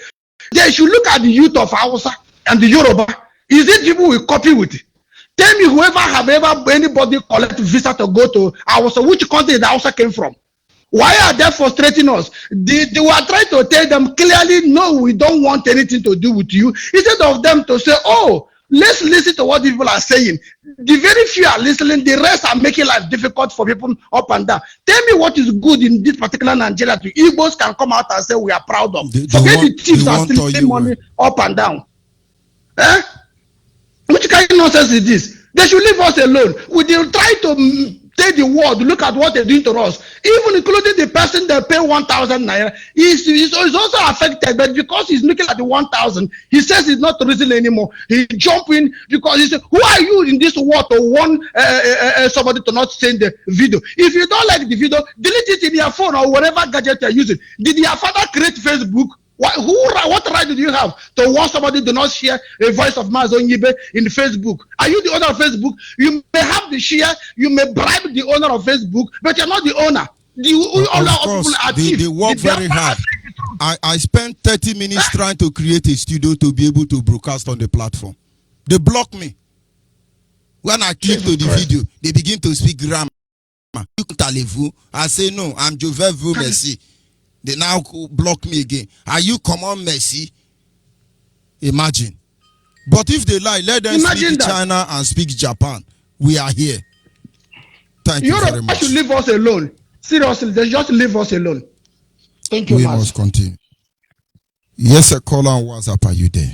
They should look at the youth of Hausa and the Yoruba. Is it people we copy with it? Tell me, whoever have ever anybody collect visa to go to Hausa, which country the Hausa came from? Why are they frustrating us? They were trying to tell them clearly, no, we don't want anything to do with you. Instead of them to say, oh, let's listen to what people are saying. The very few are listening, the rest are making life difficult for people up and down. Tell me what is good in this particular Nigeria. The Igbos can come out and say we are proud of. Forget the thieves are stealing money up and down. Which kind of nonsense is this? They should leave us alone. We will try to take the world, look at what they're doing to us, even including the person that pay 1,000 naira. He's also affected, but because he's looking at the 1,000, he says he's not reason anymore. He jump in because he said, who are you in this world to warn somebody to not send the video? If you don't like the video, delete it in your phone or whatever gadget you're using. Did your father create Facebook? What right do you have to warn somebody to not share a voice of Mazi Onyibe in Facebook? Are you the owner of Facebook? You may have the share, you may bribe the owner of Facebook, but you're not the owner. They work very hard. I spent 30 minutes trying to create a studio to be able to broadcast on the platform. They block me. When I click to the video, they begin to speak grammar. I say, no, I'm Jovevu Messi. They now block me again. Are you common Messi? Imagine. But if they lie, let them speak China and speak Japan. We are here. Thank you very much. Europe should leave us alone. Seriously, they just leave us alone. Thank you, We must continue. Yes, sir. Call on WhatsApp. Are you there?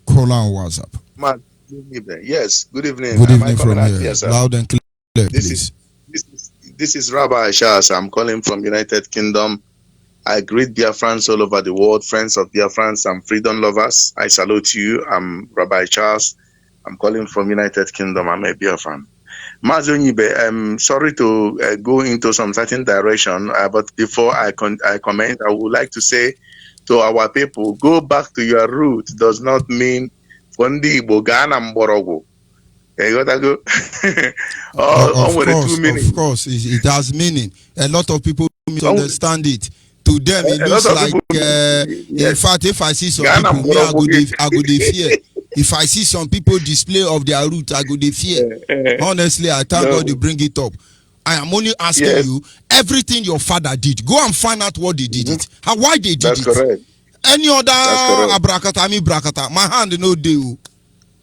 Call on WhatsApp. Yes. Good evening. Good evening from here. Yes, loud and clear, please. This is Rabbi Charles. I'm calling from United Kingdom. I greet Biafrans all over the world, friends of Biafrans and freedom lovers. I salute you. I'm Rabbi Charles. I'm calling from United Kingdom. I'm a Biafran. Onyibe, I'm sorry to go into some certain direction, but before I comment, I would like to say to our people, go back to your root does not mean Fondi Bogana Mborogo. You gotta go. Of course, it has meaning. A lot of people misunderstand it. To them, it looks like, in fact, if I see some people, me, I go dey fear. If I see some people display of their root, I go dey fear. Honestly, I thank God you bring it up. I am only asking you, everything your father did, go and find out what they did it. Why they did That's it. Correct. Any other abrakata, my hand no deal.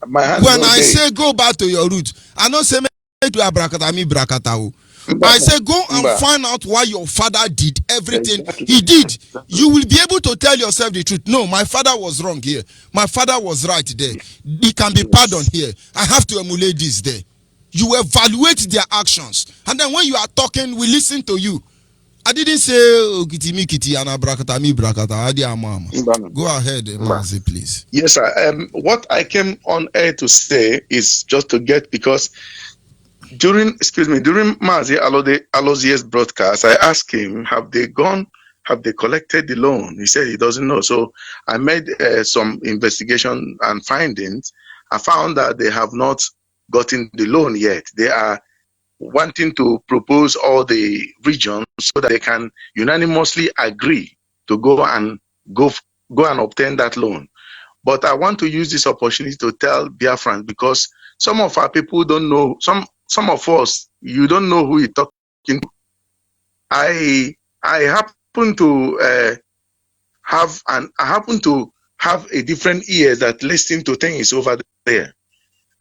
When I say go back to your root, I don't say to abrakata. I say go and find out why your father did everything he did. You will be able to tell yourself the truth. No, my father was wrong here. My father was right there. He can be pardoned here. I have to emulate this there. You evaluate their actions. And then when you are talking, we listen to you. I didn't say kitty and brakata. Go ahead, Mazi, please. Yes, sir. What I came on air to say is just to get, because during Mazi Alozie's broadcast, I asked him, have they collected the loan? He said he doesn't know. So I made some investigation and findings. I found that they have not gotten the loan yet. They are wanting to propose all the regions so that they can unanimously agree to go and obtain that loan. But I want to use this opportunity to tell Biafrans, because some of our people don't know, some of us, you don't know who you're talking to. I happen to have a different ear that listen to things over there.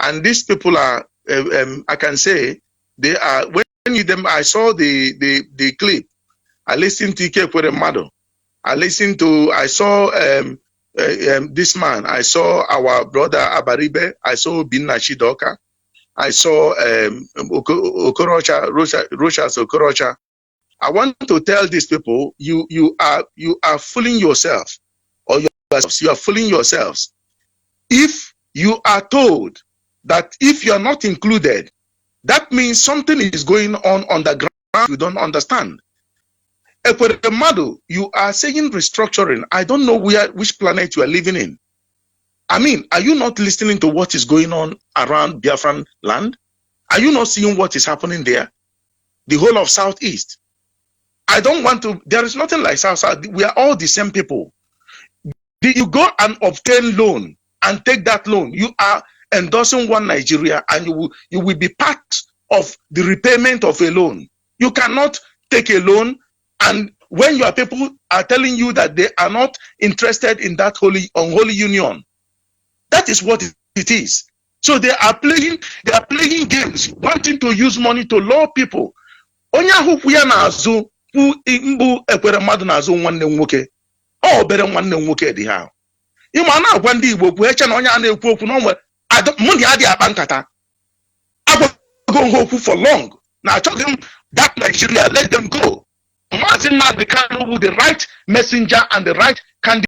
And these people are, I can say, they are, I saw the clip. I listened to Ike Kweremado. I saw this man. I saw our brother Abaribe. I saw Bin Nashidoka. I saw Rochas Okorocha. I want to tell these people, you are fooling yourself, or you are fooling yourselves. If you are told that if you are not included, that means something is going on the ground you don't understand. Ekweremadu, you are saying restructuring. I don't know which planet you are living in. I mean, are you not listening to what is going on around Biafran land? Are you not seeing what is happening there? The whole of Southeast. There is nothing like South. We are all the same people. You go and obtain loan and take that loan. You are endorsing one Nigeria, and you will be part of the repayment of a loan. You cannot take a loan, and when your people are telling you that they are not interested in that unholy union, that is what it is. So they are playing games, wanting to use money to lure people. Onya hukuya na azu mbu Ekweremadu na azu nwanne nwoke. O bere nwanne nwoke dị ha. Ịma na agwa ndị Igbo kwu eche na onye a na-ekwu okwu na onwe mụ na ya dị akpa nkata. Agwago okwu for long. Na achọghị m that Nigeria, let them go. Imagine now the kind of the right messenger and the right candidate,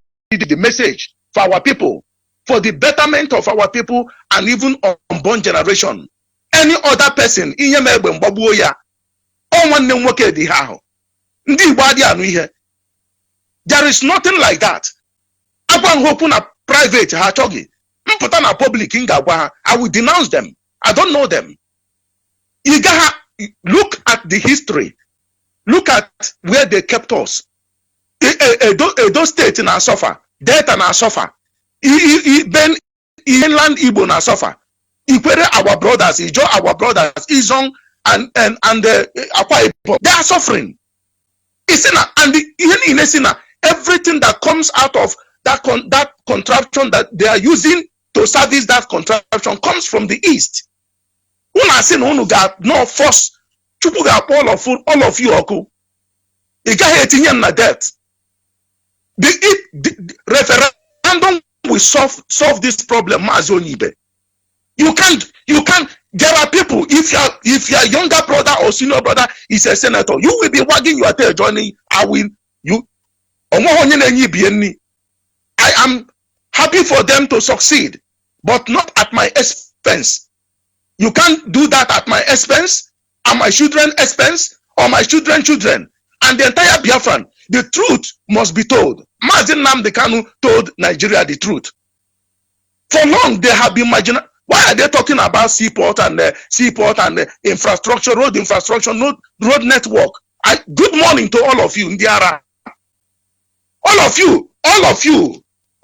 the message for our people, for the betterment of our people and even unborn generation. Any other person, inye megbe mgbagbuo ya, o nwanne nwoke dị ha ahụ. Ndị Igbo adị anụ ihe. There is nothing like that. Agwa nhokwu na private ha achọghị. Mpụta na public nga agwa ha. I will denounce them. I don't know them. Look at the history. Look at where they kept us. Edo state na suffer. Delta na suffer. Ben inland Igbo na suffer. Ikwere our brothers, Ijo our brothers, Izong and Akwa Ibom. They are suffering. Everything that comes out of that contraption that they are using to service that contraption comes from the east. Unu got no force. Chupu got all of you oku. You got na debt. The referendum will solve this problem, Onyibe. You can't. There are people. If your younger brother or senior brother is a senator, you will be wagging your tail, Johnny. I am happy for them to succeed, but not at my expense. You can't do that at my expense, at my children's expense, or my children's children, and the entire Biafran. The truth must be told. Mazin Nnamdi Kanu told Nigeria the truth. For long, they have been marginal. Why are they talking about seaport and infrastructure, road infrastructure, road network? Good morning to all of you, Ndiara. All of you.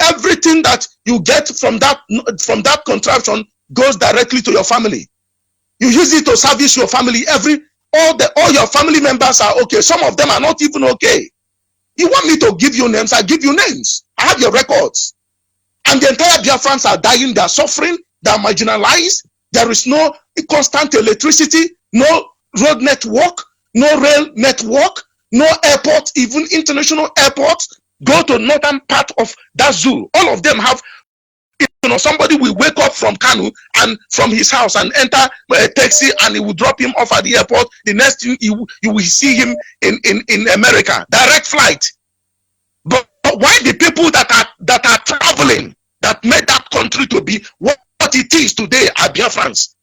Everything that you get from that contraption goes directly to your family. You use it to service your family. All your family members are okay. Some of them are not even okay. You want me to give you names? I give you names. I have your records. And the entire Biafrans are dying. They are suffering. They are marginalized. There is no constant electricity, no road network, no rail network, no airport, even international airports. Go to northern part of that zoo. All of them have, somebody will wake up from Kanu and from his house and enter a taxi, and he will drop him off at the airport. The next thing you will see him in America, direct flight. But why the people that are traveling, that made that country to be what it is today are Biafrans?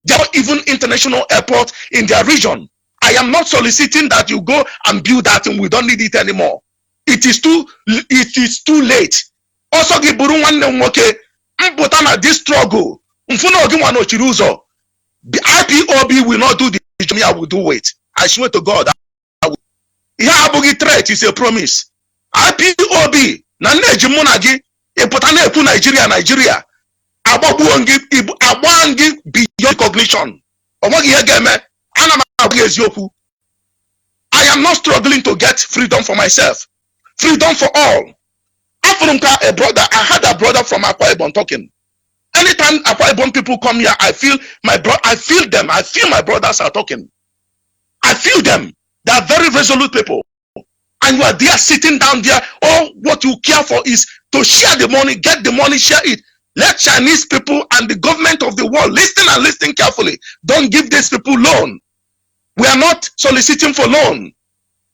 There are even international airports in their region. I am not soliciting that you go and build that and we don't need it anymore. It is too late. Also, this struggle. The IPOB will not do the job. I will do it. I swear to God. Threat is a promise. IPOB Nigeria. Beyond recognition. I am not struggling to get freedom for myself. Freedom for all. A brother, I had a brother from Akwa Ibom talking. Anytime Akwa Ibom people come here, I feel them. I feel my brothers are talking. I feel them. They are very resolute people. And you are there sitting down there. All what you care for is to share the money, get the money, share it. Let Chinese people and the government of the world listen and listen carefully. Don't give these people loan. We are not soliciting for loan.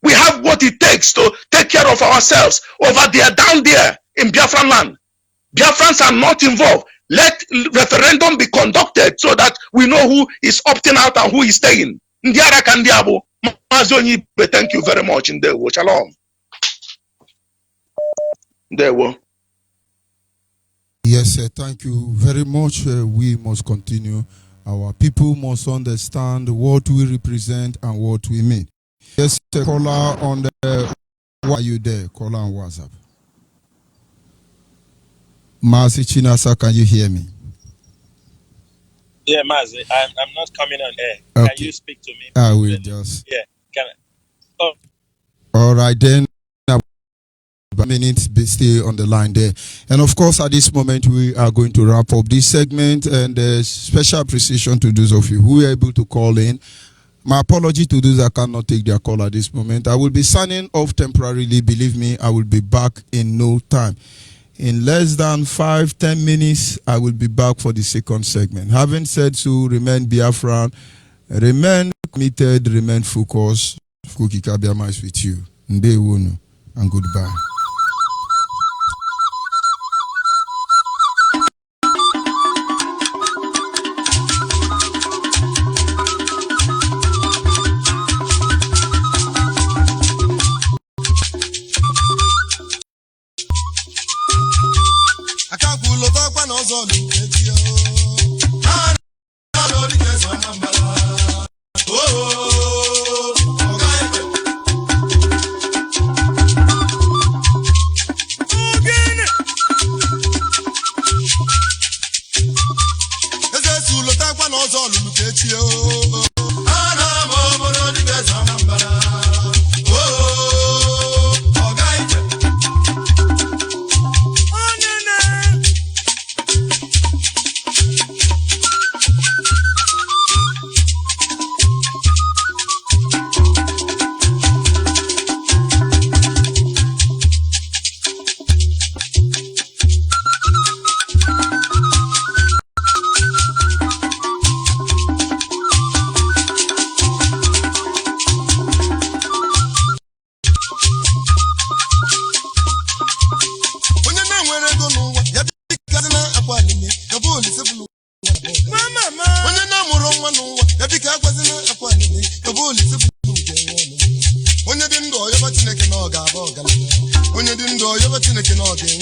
We have what it takes to take care of ourselves over there, down there in Biafran land. Biafrans are not involved. Let referendum be conducted so that we know who is opting out and who is staying. Thank you very much. Shalom. Yes, sir. Thank you very much. We must continue. Our people must understand what we represent and what we mean. Yes, caller on the. Why are you there? Caller on WhatsApp. Mazi Chinasa, can you hear me? Yeah, Mazi, I'm not coming on air. Okay. Can you speak to me? I will just. Yeah. Can I? Oh. All right then. Minutes, stay on the line there. And of course, at this moment, we are going to wrap up this segment, and special appreciation to those of you who were able to call in. My apology to those that cannot take their call at this moment. I will be signing off temporarily. Believe me, I will be back in no time. In less than 5-10 minutes, I will be back for the second segment. Having said so, remain Biafran, remain committed, remain focused. Kuki Kabiama is with you. Ndewonu, and goodbye. Oh ọ dị